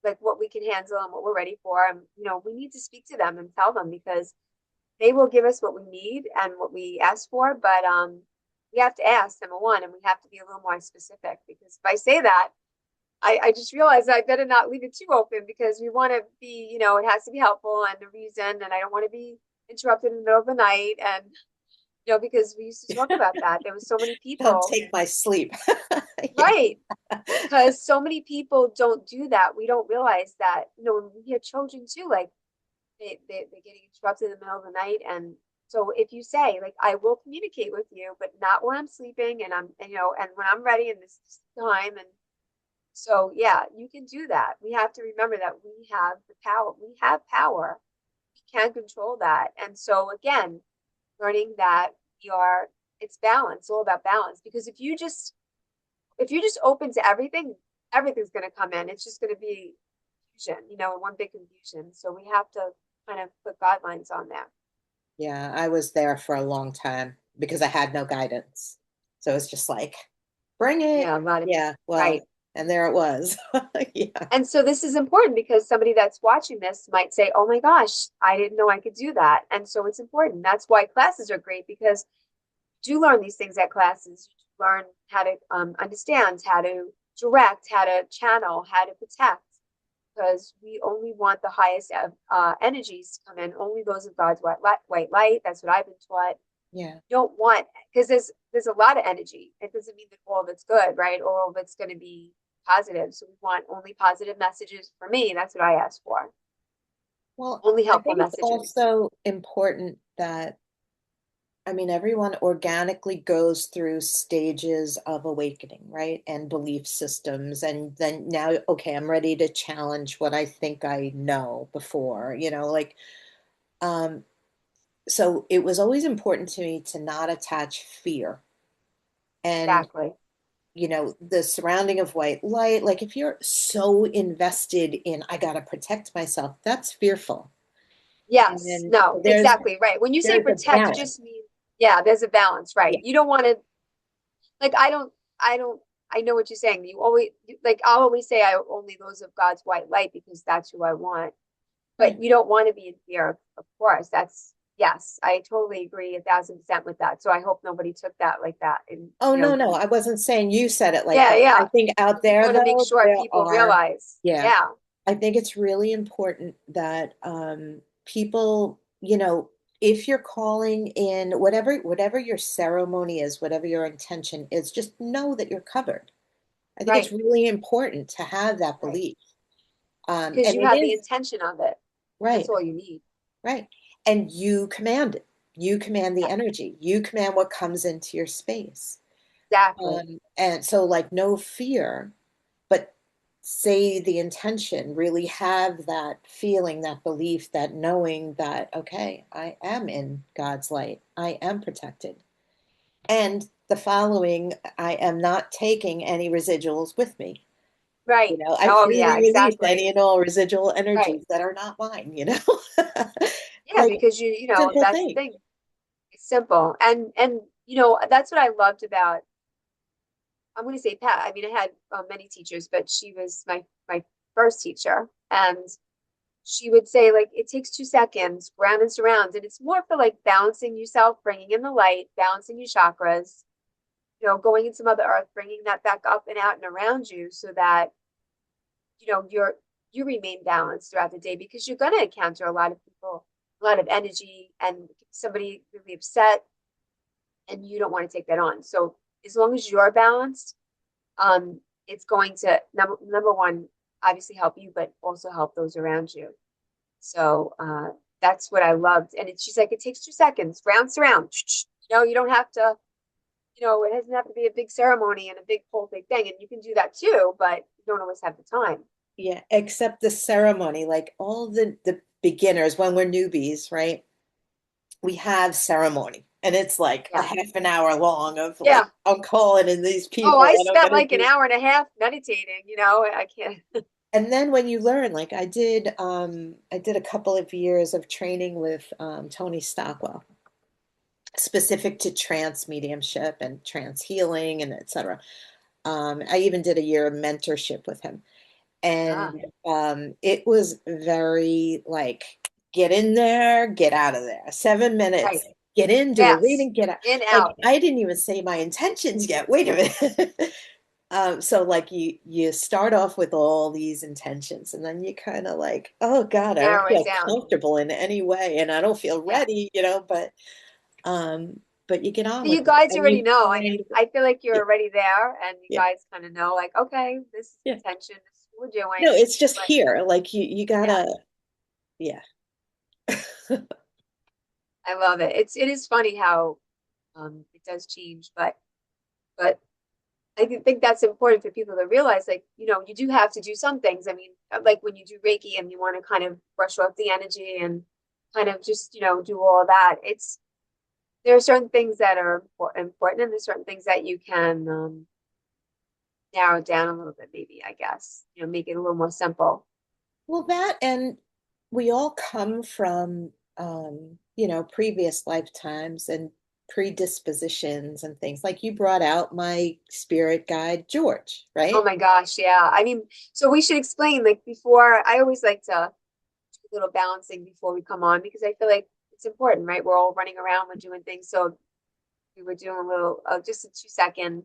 like what we can handle and what we're ready for. And we need to speak to them and tell them because they will give us what we need and what we ask for, but we have to ask, number one, and we have to be a little more specific because if I say that, I just realized I better not leave it too open because we want to be, it has to be helpful and the reason, and I don't want to be interrupted in the middle of the night. And because we used to talk about that. There was so many Don't people, take my sleep. Yeah. right? Because so many people don't do that. We don't realize that, when we hear children too, like they're getting interrupted in the middle of the night. And so if you say, like, I will communicate with you, but not when I'm sleeping and when I'm ready and this is the time. And so, yeah, you can do that. We have to remember that we have the power. We have power. We can control that. And so, again, learning that it's balance, all about balance. Because if you're just open to everything, everything's going to come in. It's just going to be confusion, one big confusion. So we have to kind of put guidelines on that. Yeah, I was there for a long time because I had no guidance. So it's just like, bring it. Yeah, a lot of Yeah, well, right. and there it was. Yeah. And so this is important because somebody that's watching this might say, "Oh my gosh, I didn't know I could do that." And so it's important. That's why classes are great because you do learn these things at classes. You learn how to understand, how to direct, how to channel, how to protect. Because we only want the highest of energies to come in, only those of God's white light. That's what I've been taught. Yeah. You don't want, because there's a lot of energy. It doesn't mean that all of it's good, right? Or all of it's going to be positive. So we want only positive messages. For me, that's what I ask for. Well, Only I helpful think it's messages. also important that, I mean, everyone organically goes through stages of awakening, right? And belief systems. And then now, okay, I'm ready to challenge what I think I know before, like, um, so it was always important to me to not attach fear. And Exactly. the surrounding of white light, like if you're so invested in I gotta protect myself, that's fearful. Yes. And No, there's exactly. Right. When you say there's a protect, you just balance. mean, yeah, there's a balance, right? Yeah, You don't want to, like, I don't, I know what you're saying. Like, I'll always say only those of God's white light because that's who I want. right. But you don't want to be in fear, of course. Yes, I totally agree 1,000% with that. So I hope nobody took that like that. And, Oh no, no, I wasn't saying you said it like yeah, that. I yeah. think out I just there want to make though, sure there people are, realize, yeah, yeah, I think it's really important that people, if you're calling in whatever your ceremony is, whatever your intention is, just know that you're covered. I think it's right, really important to have that right. belief. Because And you it have the is intention of it. That's right, all you need. right. And you command it. You command the Yeah, energy. You command what comes into your space. exactly. And so, like, no fear, but say the intention, really have that feeling, that belief, that knowing that, okay, I am in God's light. I am protected. And the following, I am not taking any residuals with me. Right. I Oh, freely yeah, release exactly. any and all residual Right. energies that are not mine. Yeah, Like because simple that's the thing. thing. It's simple. And that's what I loved about, I'm going to say Pat. I mean, I had many teachers, but she was my first teacher. And she would say, like, it takes 2 seconds, round and surrounds. And it's more for like balancing yourself, bringing in the light, balancing your chakras, going into Mother Earth, bringing that back up and out and around you so that, you remain balanced throughout the day because you're going to encounter a lot of people, a lot of energy, and somebody really upset, and you don't want to take that on. So as long as you're balanced, it's going to number one, obviously help you, but also help those around you. So that's what I loved. And she's like, it takes 2 seconds, round surround. You don't have to, it doesn't have to be a big ceremony and a whole big thing. And you can do that too, but you don't always have the time. Yeah, except the ceremony, like all the beginners when we're newbies, right? We have ceremony. And it's like a Yeah. half an hour long of like Yeah. I'm calling in these Oh, people I and I'm spent gonna like an do. hour and a half meditating, I can't. And then when you learn, like I did a couple of years of training with Tony Stockwell, specific to trance mediumship and trance healing and etc. I even did a year of mentorship with him. Ah, And it was very like, get in there, get out of there. 7 minutes, right. get in, do a Fast. reading, get out. In, Like, out. I didn't even say my intentions yet. Wait a minute. So like you start off with all these intentions and then you kind of like, oh God, I don't Narrow it feel down. comfortable in any way and I don't feel Yeah. ready, but um but you get on So you with it guys and already you know. I find, mean, I feel like yeah, you're already there and you yeah, guys kind of know like, okay, this is yeah. intention, this is what we're No, doing. it's just But here. Like you yeah, gotta, yeah. I love it. It is funny how it does change, but think that's important for people to realize, like, you do have to do some things. I mean, like when you do Reiki and you want to kind of brush off the energy and kind of just, do all that. There are certain things that are important and there's certain things that you can narrow down a little bit, maybe, I guess, make it a little more simple. Well, that and we all come from previous lifetimes and predispositions and things. Like you brought out my spirit guide, George, Oh right? my gosh, yeah. I mean, so we should explain, like, before, I always like to do a little balancing before we come on because I feel like it's important, right? We're all running around, we're doing things. So we were doing a little, just a 2-second,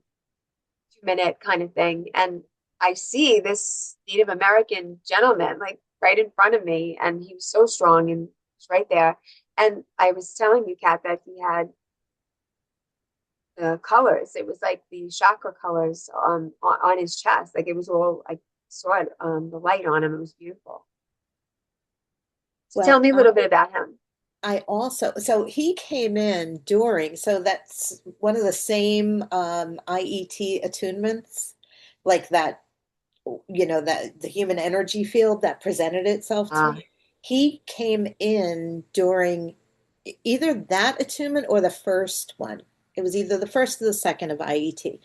2-minute kind of thing. And I see this Native American gentleman like right in front of me, and he was so strong and was right there. And I was telling you, Kat, that he had the colors. It was like the chakra colors on his chest. Like it was all, I saw it, the light on him. It was beautiful. So tell Well, me a little bit about him. I also, so he came in during, so that's one of the same IET attunements, like that, that the human energy field that presented itself to Ah, me. He came in during either that attunement or the first one. It was either the first or the second of IET.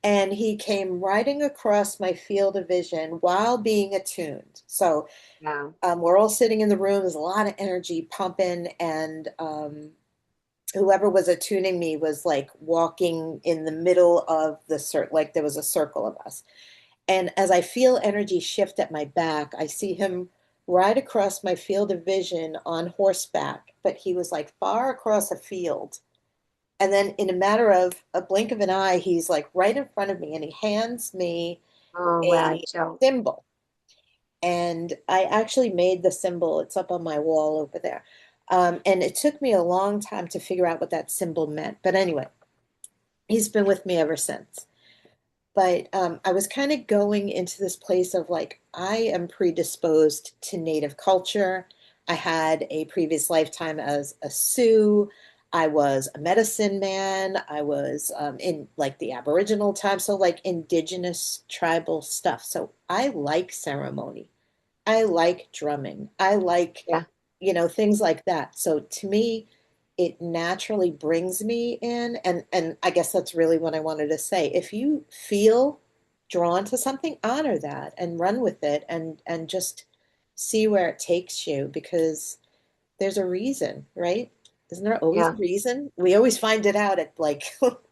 And he came riding across my field of vision while being attuned. So yeah. we're all sitting in the room. There's a lot of energy pumping, and whoever was attuning me was like walking in the middle of the circle, like there was a circle of us. And as I feel energy shift at my back, I see him ride across my field of vision on horseback, but he was like far across a field. And then in a matter of a blink of an eye, he's like right in front of me and he hands me Oh, wow, a Joe. symbol. And I actually made the symbol. It's up on my wall over there. And it took me a long time to figure out what that symbol meant. But anyway, he's been with me ever since. But I was kind of going into this place of like, I am predisposed to Native culture. I had a previous lifetime as a Sioux. I was a medicine man. I was in like the Aboriginal time, so like indigenous tribal stuff. So I like ceremony. I like drumming. I like, Yeah, things like that. So to me, it naturally brings me in. And I guess that's really what I wanted to say. If you feel drawn to something, honor that and run with it and just see where it takes you because there's a reason, right? Isn't there always yeah, a reason? We always find it out at like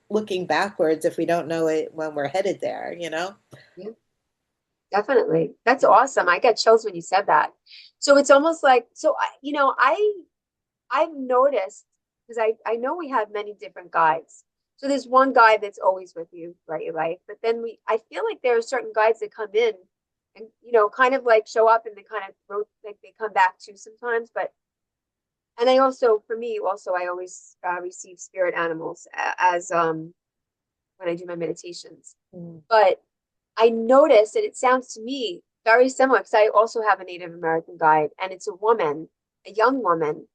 looking backwards if we don't know it when we're headed there, you know? yeah, definitely. That's awesome. I got chills when you said that. So it's almost like, so I've noticed because I know we have many different guides. So there's one guide that's always with you throughout your life, but then I feel like there are certain guides that come in and kind of like show up and they kind of like they come back too sometimes. But and I also, for me, also I always receive spirit animals as when I do my meditations. Mm. But I noticed, and it sounds to me very similar because I also have a Native American guide, and it's a woman, a young woman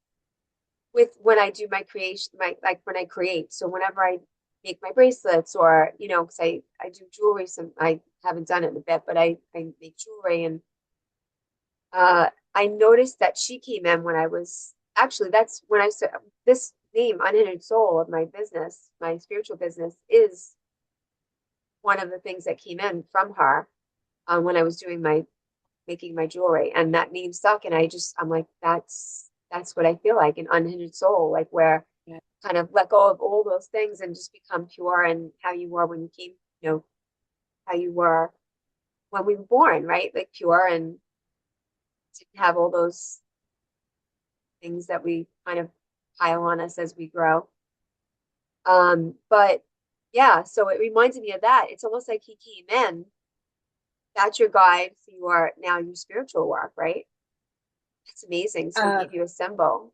with when I do my creation, my like when I create. So whenever I make my bracelets or, because I do jewelry, I haven't done it in a bit, but I make jewelry and I noticed that she came in when I was actually that's when I said this name, Unhindered Soul of my business, my spiritual business is one of the things that came in from her when I was doing my making my jewelry and that name stuck and I'm like that's what I feel like an unhindered soul like where Yeah. kind of let go of all those things and just become pure and how you were when you came, how you were when we were born, right? Like pure and didn't have all those things that we kind of pile on us as we grow. But yeah, so it reminded me of that. It's almost like he came in, that's your guide for your now your spiritual work, right? It's amazing. So he Uh, gave you a symbol.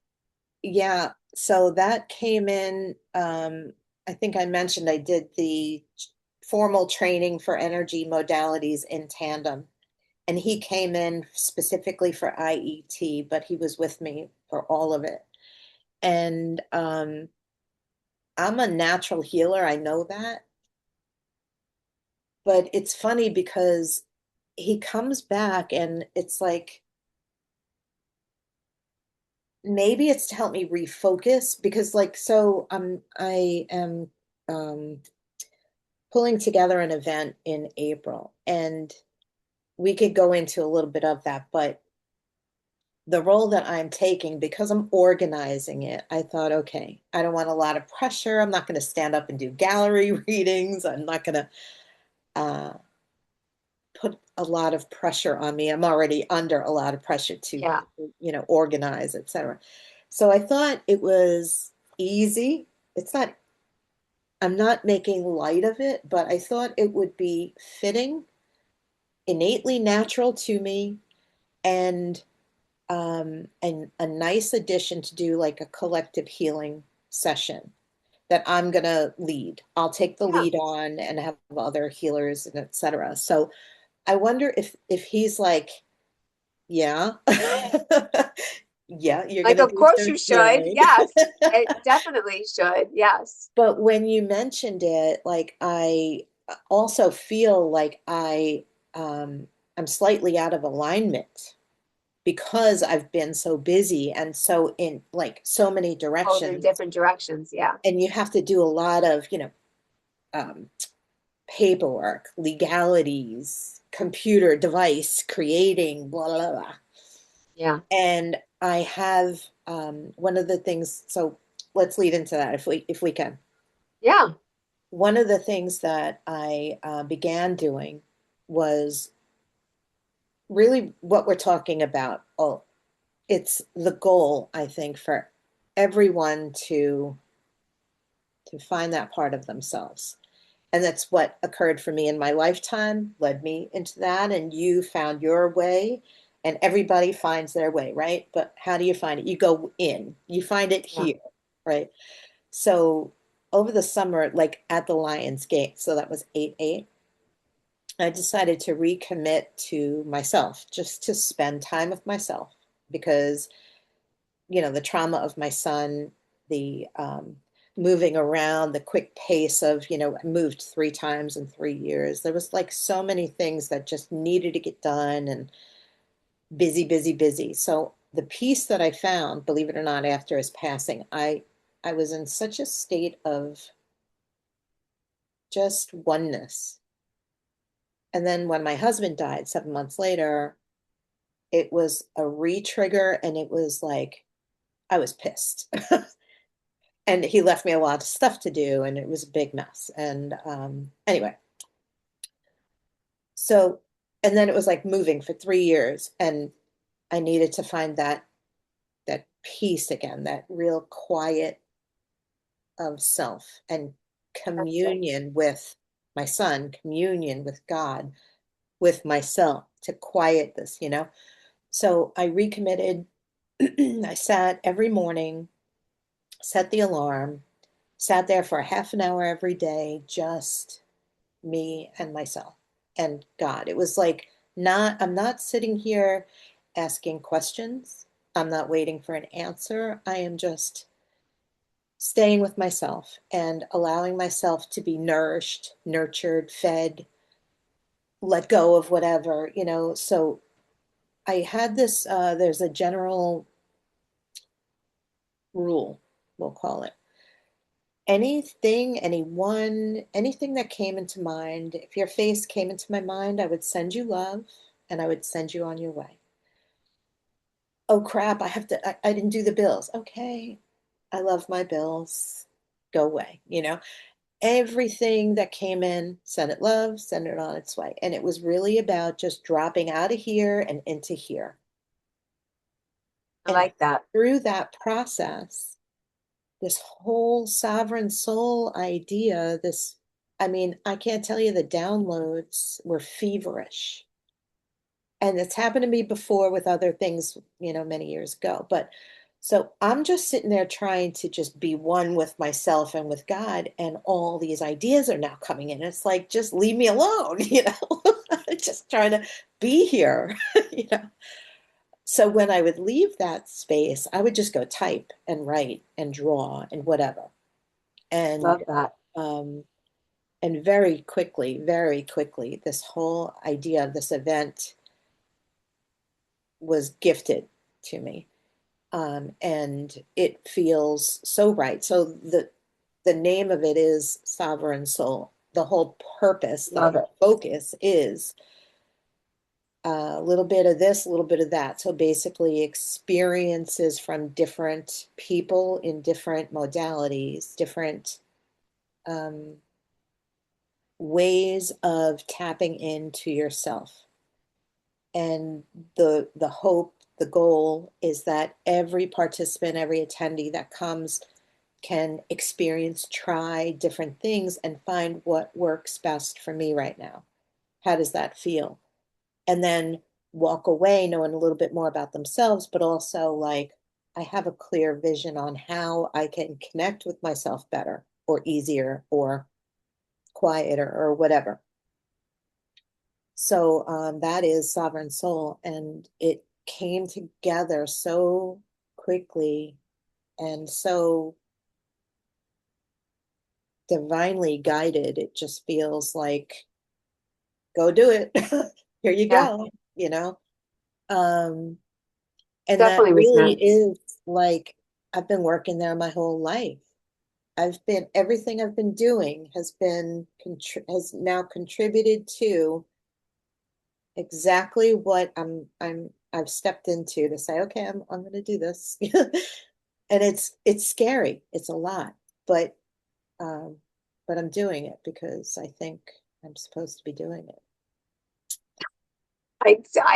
yeah. So that came in, I think I mentioned I did the formal training for energy modalities in tandem. And he came in specifically for IET, but he was with me for all of it. And I'm a natural healer, I know that. But it's funny because he comes back and it's like maybe it's to help me refocus because like so I am um pulling together an event in April and we could go into a little bit of that, but the role that I'm taking, because I'm organizing it, I thought, okay, I don't want a lot of pressure. I'm not going to stand up and do gallery readings. I'm not going to uh, put a lot of pressure on me. I'm already under a lot of pressure to, Yeah. organize, etc. So I thought it was easy. It's not, I'm not making light of it, but I thought it would be fitting, innately natural to me, and and a nice addition to do like a collective healing session that I'm gonna lead. I'll take the Yeah. lead on and have other healers and etc. So I wonder if he's like, yeah, yeah, you're Like, gonna of do course some you should. healing. Yes. It definitely should. Yes. But when you mentioned it, like I also feel like I'm slightly out of alignment because I've been so busy and so in like so many Both in directions. different directions. Yeah. And you have to do a lot of, um, paperwork, legalities, computer device creating, blah, blah, blah. Yeah. And I have one of the things, so let's lead into that if we can. Yeah. One of the things that I began doing was really what we're talking about. Oh, it's the goal, I think, for everyone to find that part of themselves. And that's what occurred for me in my lifetime, led me into that. And you found your way, and everybody finds their way, right? But how do you find it? You go in, you find it Yeah. here, right? So over the summer, like at the Lions Gate, so that was 8/8, I decided to recommit to myself, just to spend time with myself because the trauma of my son, the moving around, the quick pace of, I moved 3 times in 3 years. There was like so many things that just needed to get done and busy, busy, busy. So the peace that I found, believe it or not, after his passing, I was in such a state of just oneness. And then when my husband died 7 months later, it was a re-trigger and it was like I was pissed. And he left me a lot of stuff to do and it was a big mess. And anyway, so and then it was like moving for 3 years and I needed to find that peace again, that real quiet of self and That's it. communion with my son, communion with God, with myself to quiet this. So I recommitted. I sat every morning, set the alarm, sat there for a half an hour every day, just me and myself and God. It was like I'm not sitting here asking questions. I'm not waiting for an answer. I am just staying with myself and allowing myself to be nourished, nurtured, fed, let go of whatever. So I had this, there's a general rule, we'll call it. Anything, anyone, anything that came into mind, if your face came into my mind, I would send you love and I would send you on your way. Oh crap, I didn't do the bills. Okay, I love my bills. Go away. Everything that came in, send it love, send it on its way. And it was really about just dropping out of here and into here. I And like that. through that process, this whole sovereign soul idea, I mean, I can't tell you the downloads were feverish. And it's happened to me before with other things, many years ago. But So I'm just sitting there trying to just be one with myself and with God, and all these ideas are now coming in. It's like, just leave me alone, just trying to be here, you know. So when I would leave that space, I would just go type and write and draw and whatever. And Love that. um, and very quickly, this whole idea of this event was gifted to me. And it feels so right. So the name of it is Sovereign Soul. The whole purpose, the Love whole it. focus is a little bit of this, a little bit of that. So basically, experiences from different people in different modalities, different um, ways of tapping into yourself. And the hope, the goal is that every participant, every attendee that comes can experience, try different things and find what works best for me right now. How does that feel? And then walk away knowing a little bit more about themselves, but also like, I have a clear vision on how I can connect with myself better or easier or quieter or whatever. So that is Sovereign Soul. And it came together so quickly and so divinely guided. It just feels like, go do it. Here you Yeah, go, you know? Um, and that definitely really resonance. is like, I've been working there my whole life. Everything I've been doing has now contributed to exactly what I've stepped into to say, okay, I'm going to do this. And it's scary. It's a lot, but, um, but I'm doing it because I think I'm supposed to be doing it.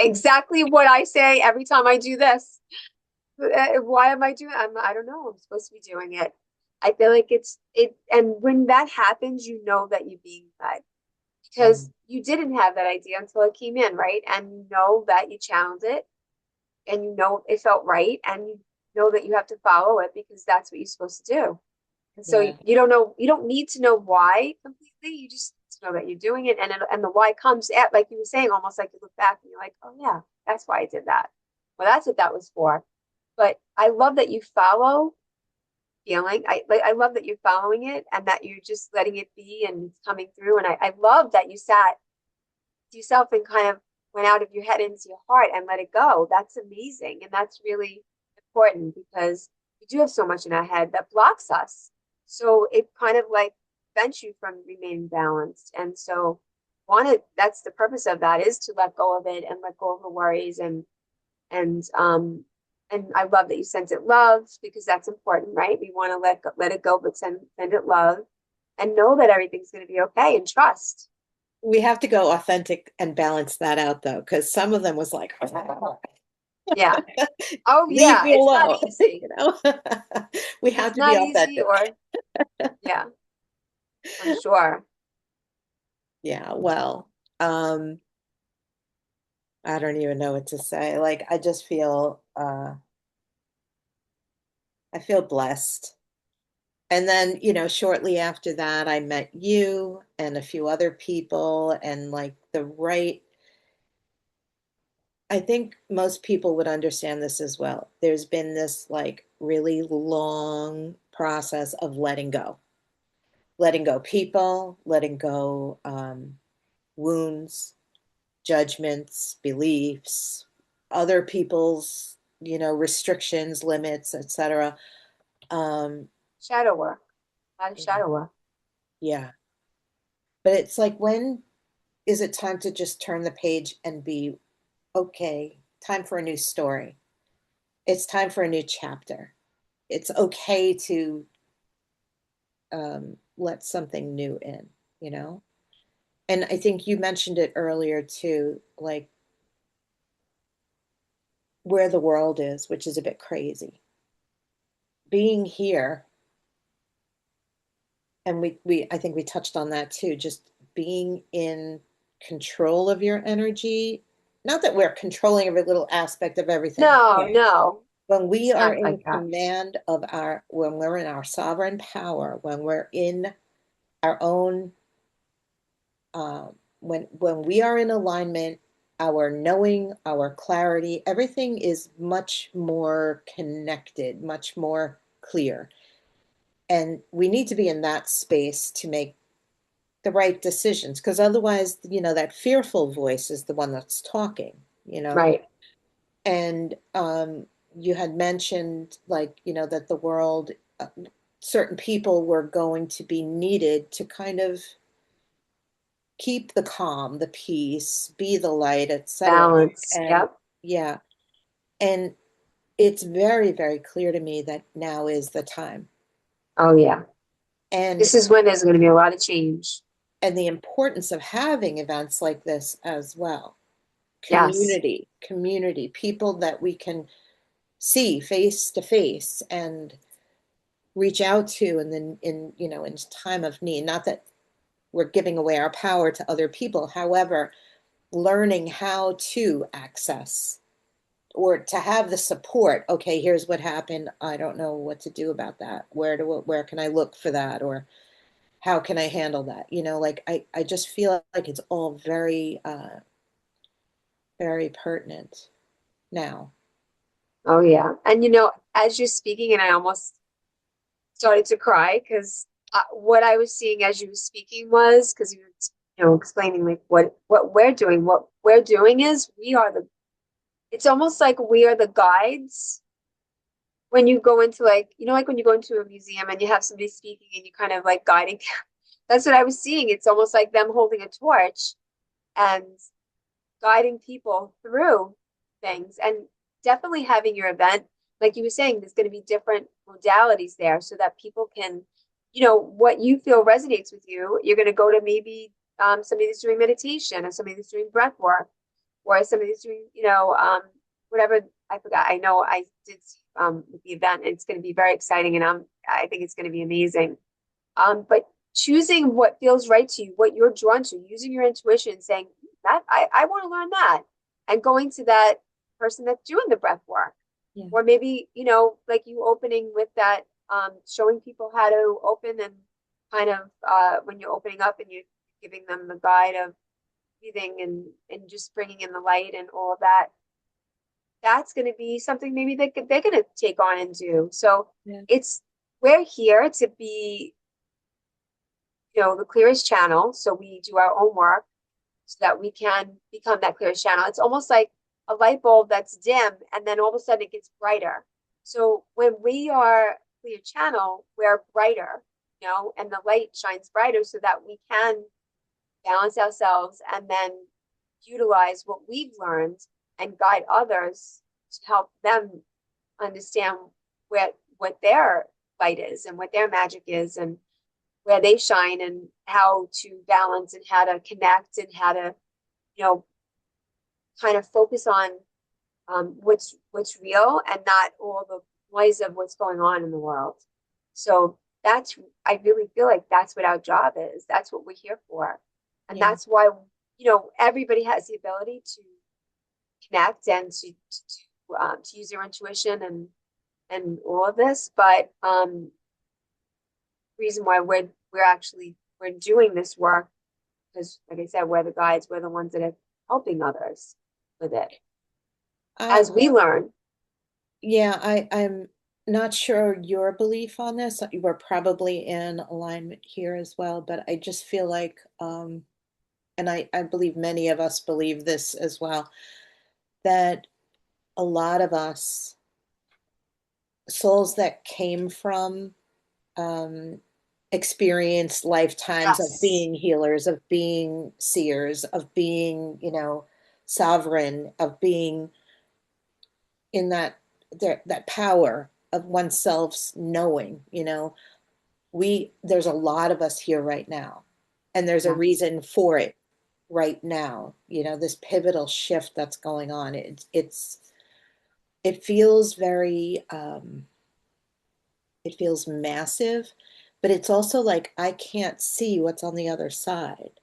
Exactly what I say every time I do this. Why am I doing? I don't know. I'm supposed to be doing it. I feel like and when that happens, you know that you're being fed because Mhm. you didn't have that idea until it came in, right? And you know that you channeled it, and you know it felt right, and you know that you have to follow it because that's what you're supposed to do. And so Yeah. you don't know, you don't need to know why completely. You just know that you're doing it, and the why comes at, like you were saying, almost like you look back and you're like, oh yeah, that's why I did that. Well, that's what that was for. But I love that you follow feeling. I love that you're following it and that you're just letting it be and it's coming through. And I love that you sat yourself and kind of went out of your head into your heart and let it go. That's amazing. And that's really important because we do have so much in our head that blocks us. So it kind of like prevents you from remaining balanced. And so that's the purpose of that is to let go of it and let go of the worries and and I love that you sent it love because that's important, right? We want to let it go, but send it love and know that everything's going to be okay and trust. We have to go authentic and balance that out though, because some of them was like, Yeah. Oh leave yeah, me it's not alone, easy. we have It's to be not easy authentic. or yeah, I'm sure. Yeah, well, um, I don't even know what to say. Like, I feel blessed. And then, shortly after that, I met you and a few other people, and like I think most people would understand this as well. There's been this like really long process of letting go people, letting go wounds, judgments, beliefs, other people's, restrictions, limits, etc. Um, Shadow work. A lot of shadow work. yeah. But it's like, when is it time to just turn the page and be okay? Time for a new story. It's time for a new chapter. It's okay to let something new in, you know? And I think you mentioned it earlier too, like where the world is, which is a bit crazy. Being here, and I think we touched on that too, just being in control of your energy. Not that we're controlling every little aspect of everything, No, but no. when we It's are not in like that. command of when we're in our sovereign power, when we're in our own, when we are in alignment, our knowing, our clarity, everything is much more connected, much more clear. And we need to be in that space to make the right decisions, because otherwise, that fearful voice is the one that's talking, you know? Right. And you had mentioned, like, that the world, certain people were going to be needed to kind of keep the calm, the peace, be the light, etc. Balance. And Yep. yeah, and it's very, very clear to me that now is the time. Oh yeah. And This is when there's going to be a lot of change. the importance of having events like this as well. Yes. Community, people that we can see face to face and reach out to, and then in time of need. Not that we're giving away our power to other people, however, learning how to access or to have the support. Okay, here's what happened, I don't know what to do about that, where can I look for that, or how can I handle that, like I just feel like it's all very very pertinent now. Oh yeah. And as you're speaking, and I almost started to cry because what I was seeing as you were speaking was because you were, explaining like what we're doing. What we're doing is we are the. It's almost like we are the guides when you go into like like when you go into a museum and you have somebody speaking and you kind of like guiding. That's what I was seeing. It's almost like them holding a torch and guiding people through things, and definitely having your event like you were saying, there's going to be different modalities there so that people can, what you feel resonates with you, you're going to go to maybe somebody that's doing meditation, or somebody that's doing breath work, or somebody that's doing whatever. I forgot. I know I did with the event, and it's going to be very exciting, and I think it's going to be amazing. But choosing what feels right to you, what you're drawn to, using your intuition, saying that I want to learn that, and going to that person that's doing the breath work, Yeah. or maybe like you opening with that, showing people how to open, and kind of when you're opening up and you're giving them the guide of breathing, and just bringing in the light and all of that. That's going to be something maybe they're going to take on and do. So Yeah. it's we're here to be the clearest channel. So we do our own work so that we can become that clearest channel. It's almost like a light bulb that's dim and then all of a sudden it gets brighter. So when we are clear channel, we're brighter, and the light shines brighter so that we can balance ourselves and then utilize what we've learned and guide others to help them understand what their light is and what their magic is, and where they shine, and how to balance, and how to connect, and how to you know kind of focus on what's real, and not all the noise of what's going on in the world. So that's I really feel like that's what our job is. That's what we're here for, and Yeah. that's why everybody has the ability to connect and to use their intuition and all of this. But reason why we're doing this work, because like I said, we're the guides, we're the ones that are helping others with it I as we learn. Yeah, I'm not sure your belief on this. We're probably in alignment here as well, but I just feel like, and I believe many of us believe this as well, that a lot of us, souls that came from experienced lifetimes of Yes. being healers, of being seers, of being, sovereign, of being in that power of oneself's knowing, there's a lot of us here right now, and there's a Yes. reason for it right now, this pivotal shift that's going on. It feels very it feels massive, but it's also like I can't see what's on the other side.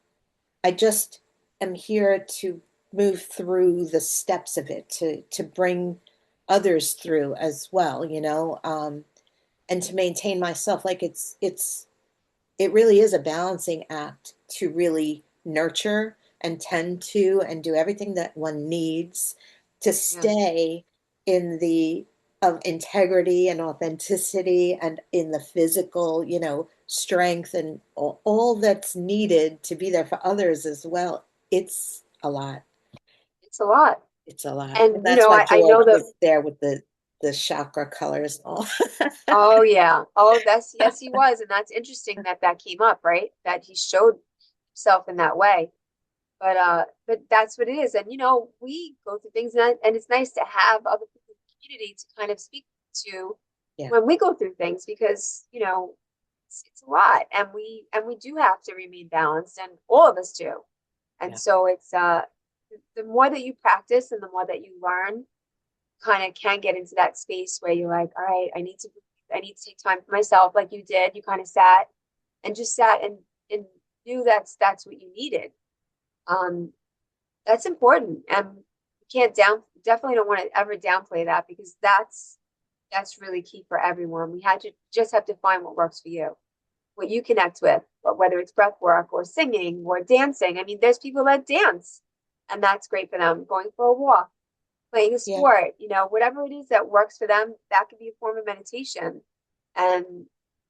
I just am here to move through the steps of it, to bring others through as well, and to maintain myself. Like it really is a balancing act to really nurture and tend to and do everything that one needs to Yes, stay in the of integrity and authenticity and in the physical, strength and all that's needed to be there for others as well. It's a lot. it's a lot. It's a lot. And And that's why I George know that. was there with the chakra colors and all. Oh yeah. Oh, that's yes, he was, and that's interesting that that came up, right? That he showed himself in that way. But that's what it is. And we go through things, and it's nice to have other people in the community to kind of speak to Yeah, when we go through things because it's a lot, and we do have to remain balanced, and all of us do. And yeah, so it's the more that you practice and the more that you learn, kind of can get into that space where you're like, all right, I need to take time for myself, like you did. You kind of sat and just sat and knew that's what you needed. Um, that's important, and you can't definitely don't want to ever downplay that because that's really key for everyone. We had to just have to find what works for you, what you connect with, whether it's breath work or singing or dancing. I mean, there's people that dance, and that's great for them. Going for a walk, playing a yeah. sport, whatever it is that works for them, that could be a form of meditation and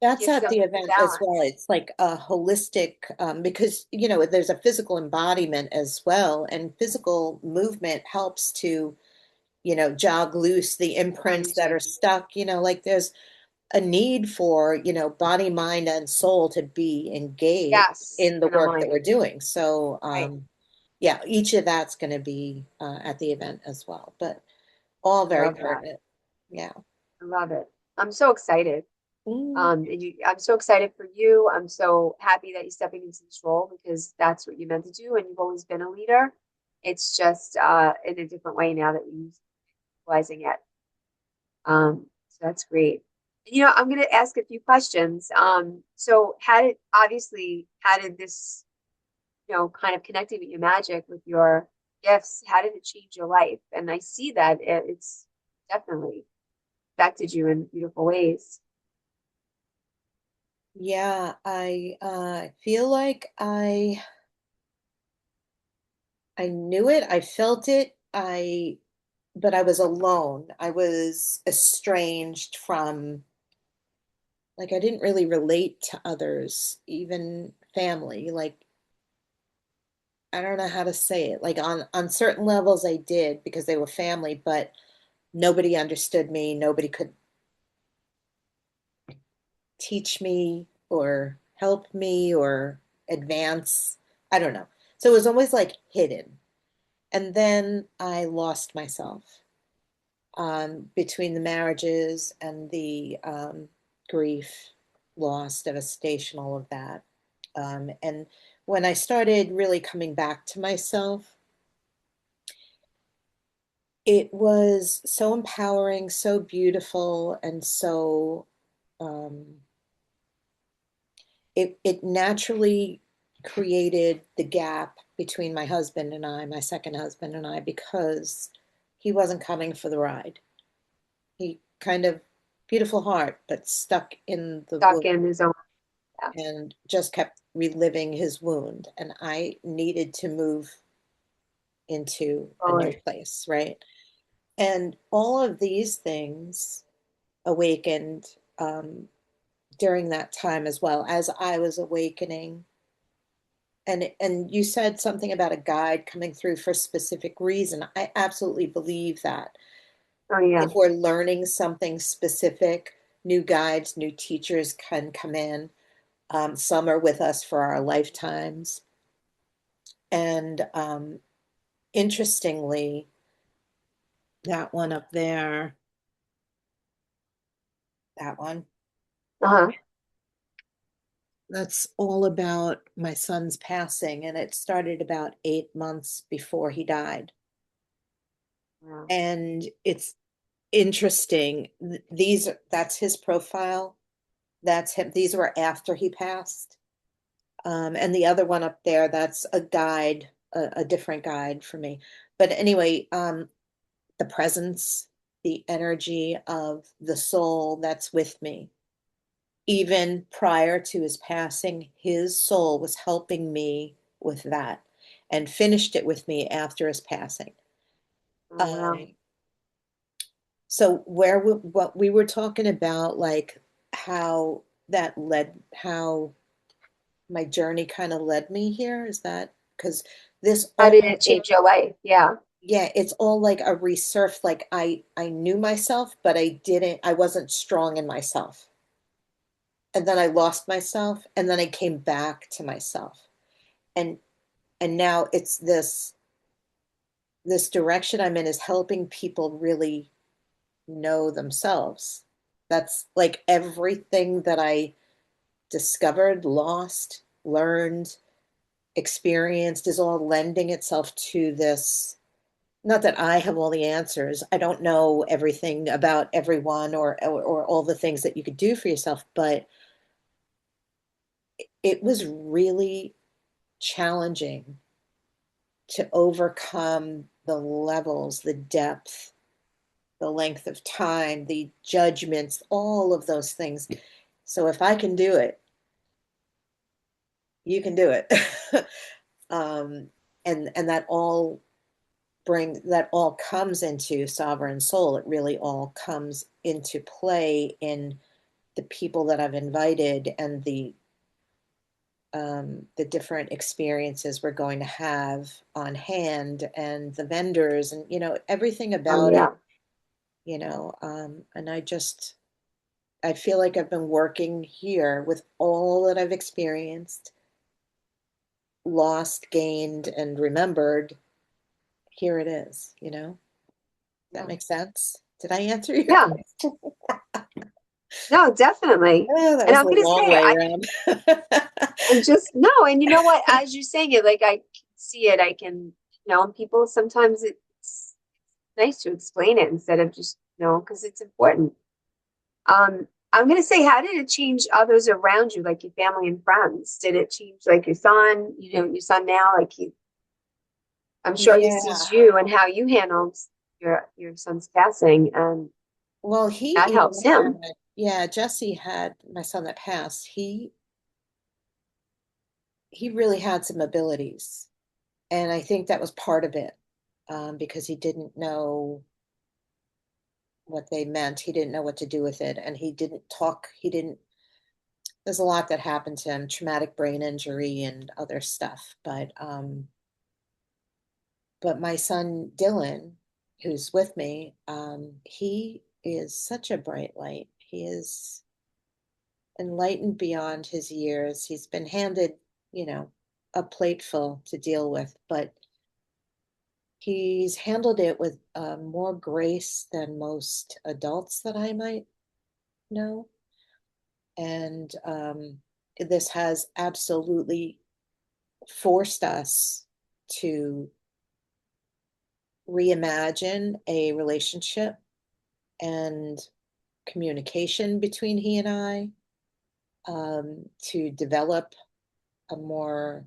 That's gives at them the the event as well. balance. It's like a holistic, because, there's a physical embodiment as well, and physical movement helps to, jog loose the imprints that Energy. are stuck, like there's a need for, body, mind, and soul to be engaged Yes, in the and work that we're alignment. doing. So, Right. yeah, each of that's going to be at the event as well, but all I very love that. pertinent. Yeah. I love it. I'm so excited. Mm, I'm so excited for you. I'm so happy that you're stepping into this role because that's what you're meant to do, and you've always been a leader. It's just in a different way now that you're utilizing it. So that's great. I'm going to ask a few questions. So how did this, kind of connecting with your magic, with your gifts, how did it change your life? And I see that it's definitely affected you in beautiful ways. yeah, I feel like I knew it, I felt it, but I was alone. I was estranged from, like, I didn't really relate to others, even family. Like, I don't know how to say it. Like on certain levels I did because they were family, but nobody understood me. Nobody could teach me or help me or advance. I don't know. So it was always like hidden. And then I lost myself between the marriages and the grief, loss, devastation, all of that. And when I started really coming back to myself, it was so empowering, so beautiful, and so um, it naturally created the gap between my husband and I, my second husband and I, because he wasn't coming for the ride. He kind of beautiful heart, but stuck in the Stuck wound in his own, yeah, and just kept reliving his wound. And I needed to move into a new forward. place, right? And all of these things awakened during that time as well as I was awakening. And you said something about a guide coming through for a specific reason. I absolutely believe that. Oh yeah. If we're learning something specific, new guides, new teachers can come in. Some are with us for our lifetimes. And interestingly, that one up there, that one, Uh-huh. that's all about my son's passing. And it started about 8 months before he died. Wow. And it's interesting. That's his profile. That's him. These were after he passed. And the other one up there, that's a guide, a different guide for me. But anyway, the presence. the energy of the soul that's with me. Even prior to his passing, his soul was helping me with that and finished it with me after his passing. Oh, wow. Um, so what we were talking about, like how that led, how my journey kind of led me here, is that because this How did all it is, change your life? Yeah. yeah, it's all like a resurf. Like I knew myself, but I wasn't strong in myself. And then I lost myself, and then I came back to myself. And and now it's this direction I'm in is helping people really know themselves. That's like everything that I discovered, lost, learned, experienced is all lending itself to this. Not that I have all the answers. I don't know everything about everyone or all the things that you could do for yourself, but it was really challenging to overcome the levels, the depth, the length of time, the judgments, all of those things. So if I can do it, you can do it. um, and that all comes into sovereign soul. It really all comes into play in the people that I've invited and the different experiences we're going to have on hand and the vendors and everything Oh, about it, yeah. and I feel like I've been working here with all that I've experienced, lost, gained, and remembered. Here it is. That Yeah. makes sense. Did I answer your Yeah. question? No, definitely. Oh, that And was I'm a gonna long say, way around. and just no, and you know what? As you're saying it, like I can see it, I can, and people sometimes it's nice to explain it instead of just, because it's important. I'm gonna say, how did it change others around you, like your family and friends? Did it change like your son, your son now, like I'm sure he Yeah. sees you and how you handled your son's passing, and Well, he that even helps him. yeah, Jesse had my son that passed. He really had some abilities. And I think that was part of it, because he didn't know what they meant. He didn't know what to do with it. And he didn't talk. There's a lot that happened to him, traumatic brain injury and other stuff. But my son, Dylan, who's with me, he is such a bright light. He is enlightened beyond his years. He's been handed, you know, a plateful to deal with, but he's handled it with more grace than most adults that I might know. And this has absolutely forced us to reimagine a relationship and communication between he and I, to develop a more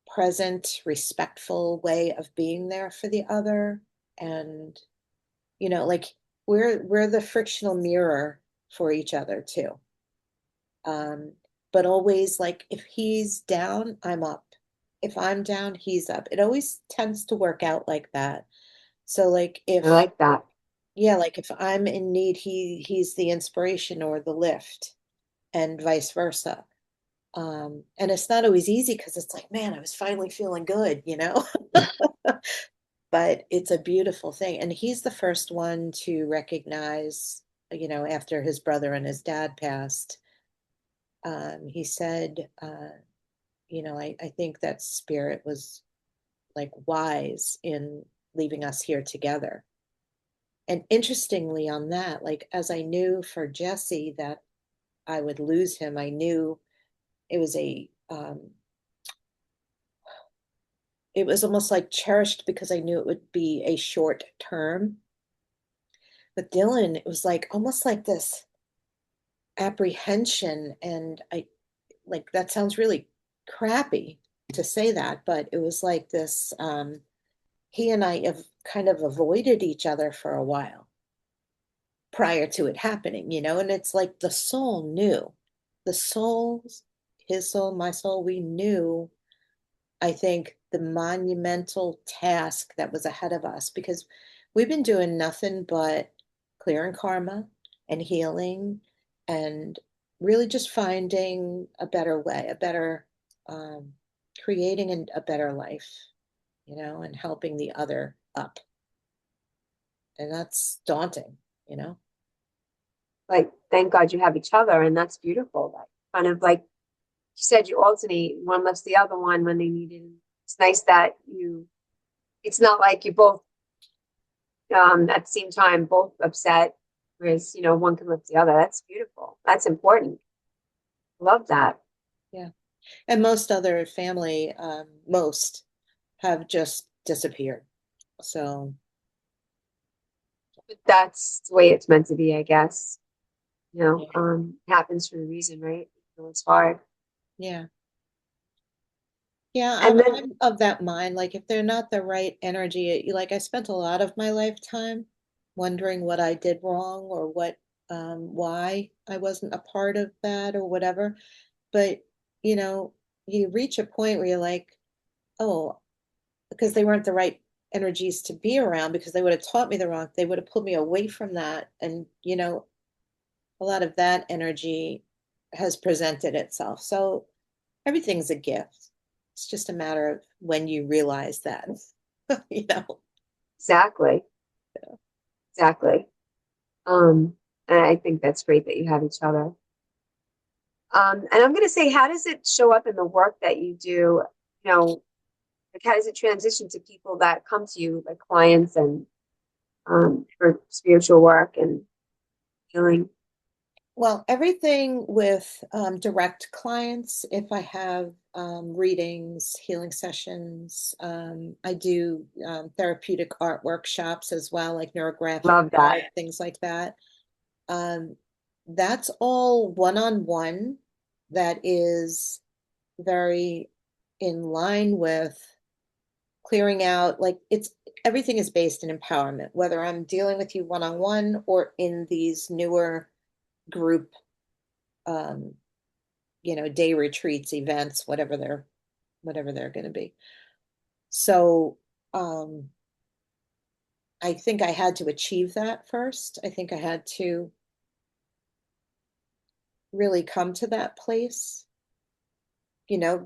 present, respectful way of being there for the other. And, like we're the frictional mirror for each other too. Um, but always like if he's down, I'm up. If I'm down, he's up. It always tends to work out like that. So like I if like that. yeah, like if I'm in need, he's the inspiration or the lift and vice versa. And it's not always easy because it's like, man, I was finally feeling good. But it's a beautiful thing. And he's the first one to recognize, after his brother and his dad passed, he said, I think that spirit was like wise in leaving us here together. And interestingly, on that, like as I knew for Jesse that I would lose him, I knew it was it was almost like cherished because I knew it would be a short term. But Dylan, it was like almost like this apprehension. And I like that sounds really crappy to say that, but it was like this. he and I have kind of avoided each other for a while prior to it happening, and it's like the soul knew. The souls, his soul, my soul, we knew, I think, the monumental task that was ahead of us because we've been doing nothing but clearing karma and healing and really just finding a better way, a better, um, creating a better life, and helping the other up. And that's daunting, you know? Like, thank God you have each other, and that's beautiful. Like, kind of like you said, you alternate, one lifts the other one when they need it. It's nice that it's not like you both, at the same time, both upset, whereas, one can lift the other. That's beautiful. That's important. Love that. Yeah. And most other family, most have just disappeared. So, But that's the way it's meant to be, I guess. yeah. Happens for a reason, right? It's hard. Yeah. Yeah, And then I'm of that mind. Like, if they're not the right energy, like, I spent a lot of my lifetime wondering what I did wrong or why I wasn't a part of that or whatever. But, you know, you reach a point where you're like, oh, because they weren't the right energies to be around because they would have taught me the wrong, they would have pulled me away from that. And, a lot of that energy has presented itself. So everything's a gift. It's just a matter of when you realize that, you know. exactly, exactly. And I think that's great that you have each other. And I'm going to say, how does it show up in the work that you do? You know, like how does it transition to people that come to you, like clients and for spiritual work and healing? Well, everything with direct clients, if I have readings, healing sessions, I do therapeutic art workshops as well, like neurographic Love that. art, things like that. Um, that's all one-on-one. That is very in line with clearing out, like it's everything is based in empowerment, whether I'm dealing with you one-on-one or in these newer group, um, day retreats, events, whatever they're going to be. So, um, I think I had to achieve that first. I think I had to really come to that place,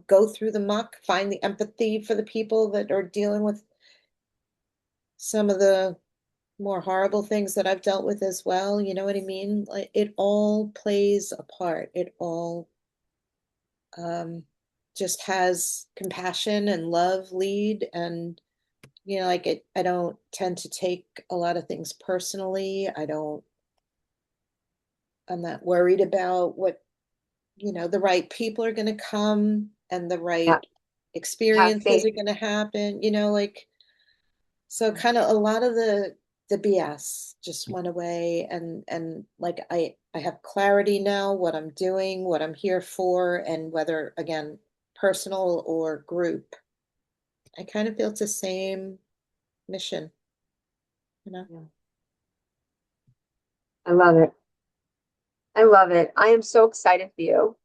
go through the muck, find the empathy for the people that are dealing with some of the more horrible things that I've dealt with as well. You know what I mean? Like it all plays a part. It all um, just has compassion and love lead. And, like I don't tend to take a lot of things personally. I'm not worried about what, the right people are going to come and the Yeah, right have experiences faith. are going to happen, like, so kind of a lot of the BS just went away. And like I have clarity now what I'm doing, what I'm here for, and whether again personal or group, I kind of feel it's the same mission, you know. Yeah, I love it. I love it. I am so excited for you.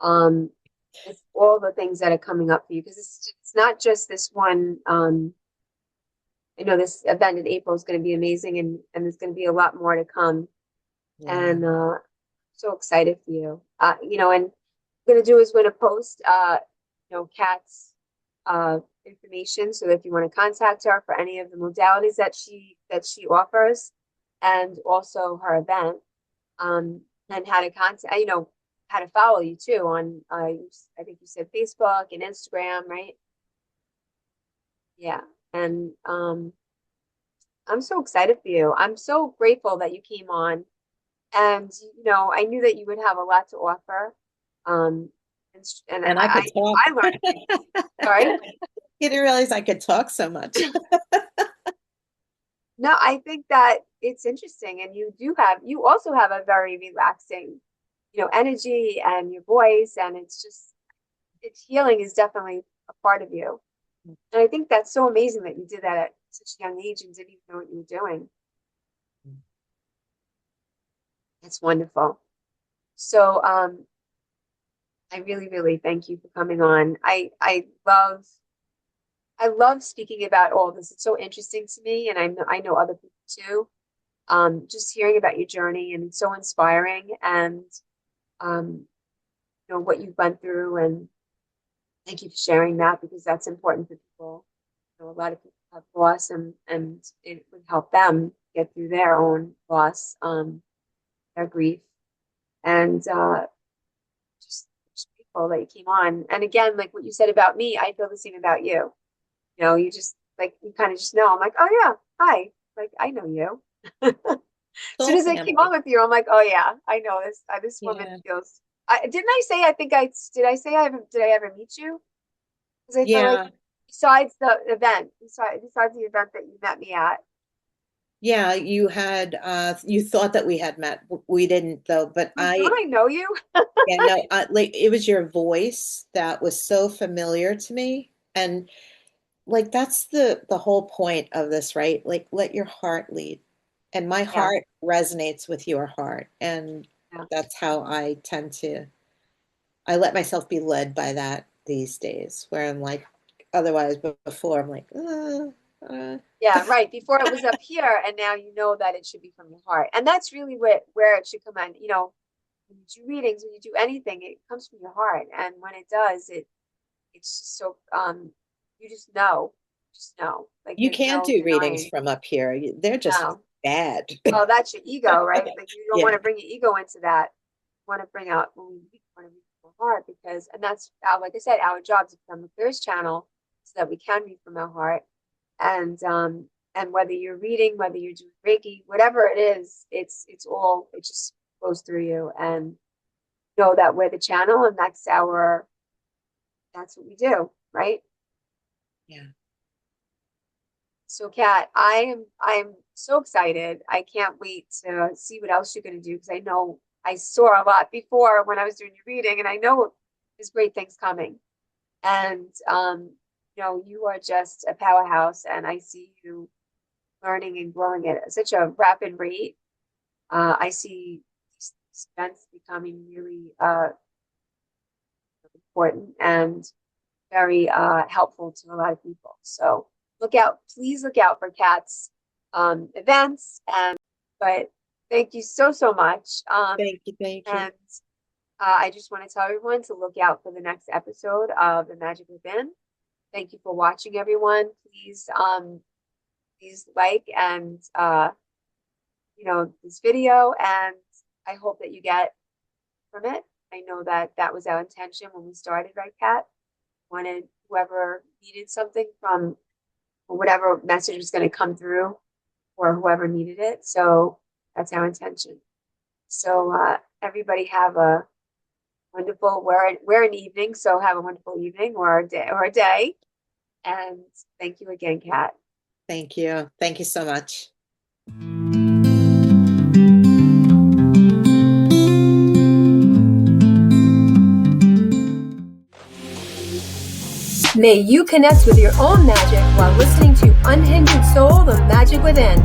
Um, with all the things that are coming up for you because it's not just this one. I know this event in April is going to be amazing, and there's going to be a lot more to come. Yeah. And so excited for you. And what I'm going to do is going to post, Kat's information so that if you want to contact her for any of the modalities that she offers, and also her event, and how to contact, how to follow you too on, I think you said Facebook and Instagram, right? Yeah. And I'm so excited for you. I'm so grateful that you came on. And I knew that you would have a lot to offer. And And I could talk. I learned things. Sorry. You didn't realize I could talk so much. No, I think that it's interesting, and you also have a very relaxing, energy and your voice, and it's healing is definitely a part of you. And I think that's so amazing that you did that at such a young age and didn't even know what you were doing. That's wonderful. So I really, really thank you for coming on. I love speaking about all this. It's so interesting to me, and I know other people too. Just hearing about your journey, and it's so inspiring, and um, you know what you've went through, and thank you for sharing that because that's important for people. You know, a lot of people have loss, and it would help them get through their own loss, their grief, and just grateful that you came on. And again, like what you said about me, I feel the same about you. You know, you just like you kind of just know. I'm like, oh yeah, hi, like I know you. As soon Soul as I came on family. with you, I'm like, oh yeah, I know this. This woman Yeah. feels. Didn't I say? I think I did. I say I haven't. Did I ever meet you? Because I feel like Yeah. besides the event, besides the event that you met me at, Yeah, you had you thought that we had met. We didn't though, but like, don't I know you? yeah, no, like it was your voice that was so familiar to me. And like that's the whole point of this, right? Like let your heart lead. And my Yeah, heart resonates with your heart. And yeah, that's how I tend to I let myself be led by that these days, where I'm like otherwise before I'm like, uh. yeah. Right. Before it was up here, and now you know that it should be from your heart, and that's really where it should come in. You know, when you do readings, when you do anything, it comes from your heart, and when it does, it's just so you just know, like You there's can't no do readings denying. from up here. They're just No, bad. oh, that's your ego, right? Like you don't want Yeah. to bring your ego into that. You want to bring out when we want to read from our heart because, and that's like I said, our job to become the thirst channel so that we can read from our heart. And whether you're reading, whether you're doing Reiki, whatever it is, it's all it just flows through you and know that we're the channel and that's what we do, right? Yeah. So, Kat, I'm so excited. I can't wait to see what else you're going to do because I know I saw a lot before when I was doing your reading, and I know there's great things coming. And you know, you are just a powerhouse, and I see you learning and growing at such a rapid rate. I see these events becoming really important and very helpful to a lot of people. So please look out for Kat's events. But thank you so much. Thank you. Thank you. And I just want to tell everyone to look out for the next episode of The Magic Within. Thank you for watching, everyone. Please like and you know this video, and I hope that you get from it. I know that that was our intention when we started, right, Kat? Wanted whoever needed something from whatever message was going to come through or whoever needed it. So that's our intention. So everybody have a wonderful we're an evening, so have a wonderful evening or a day. And thank you again, Kat. Thank you. Thank you so much. May you connect with your own magic while listening to Unhindered Soul, the Magic Within.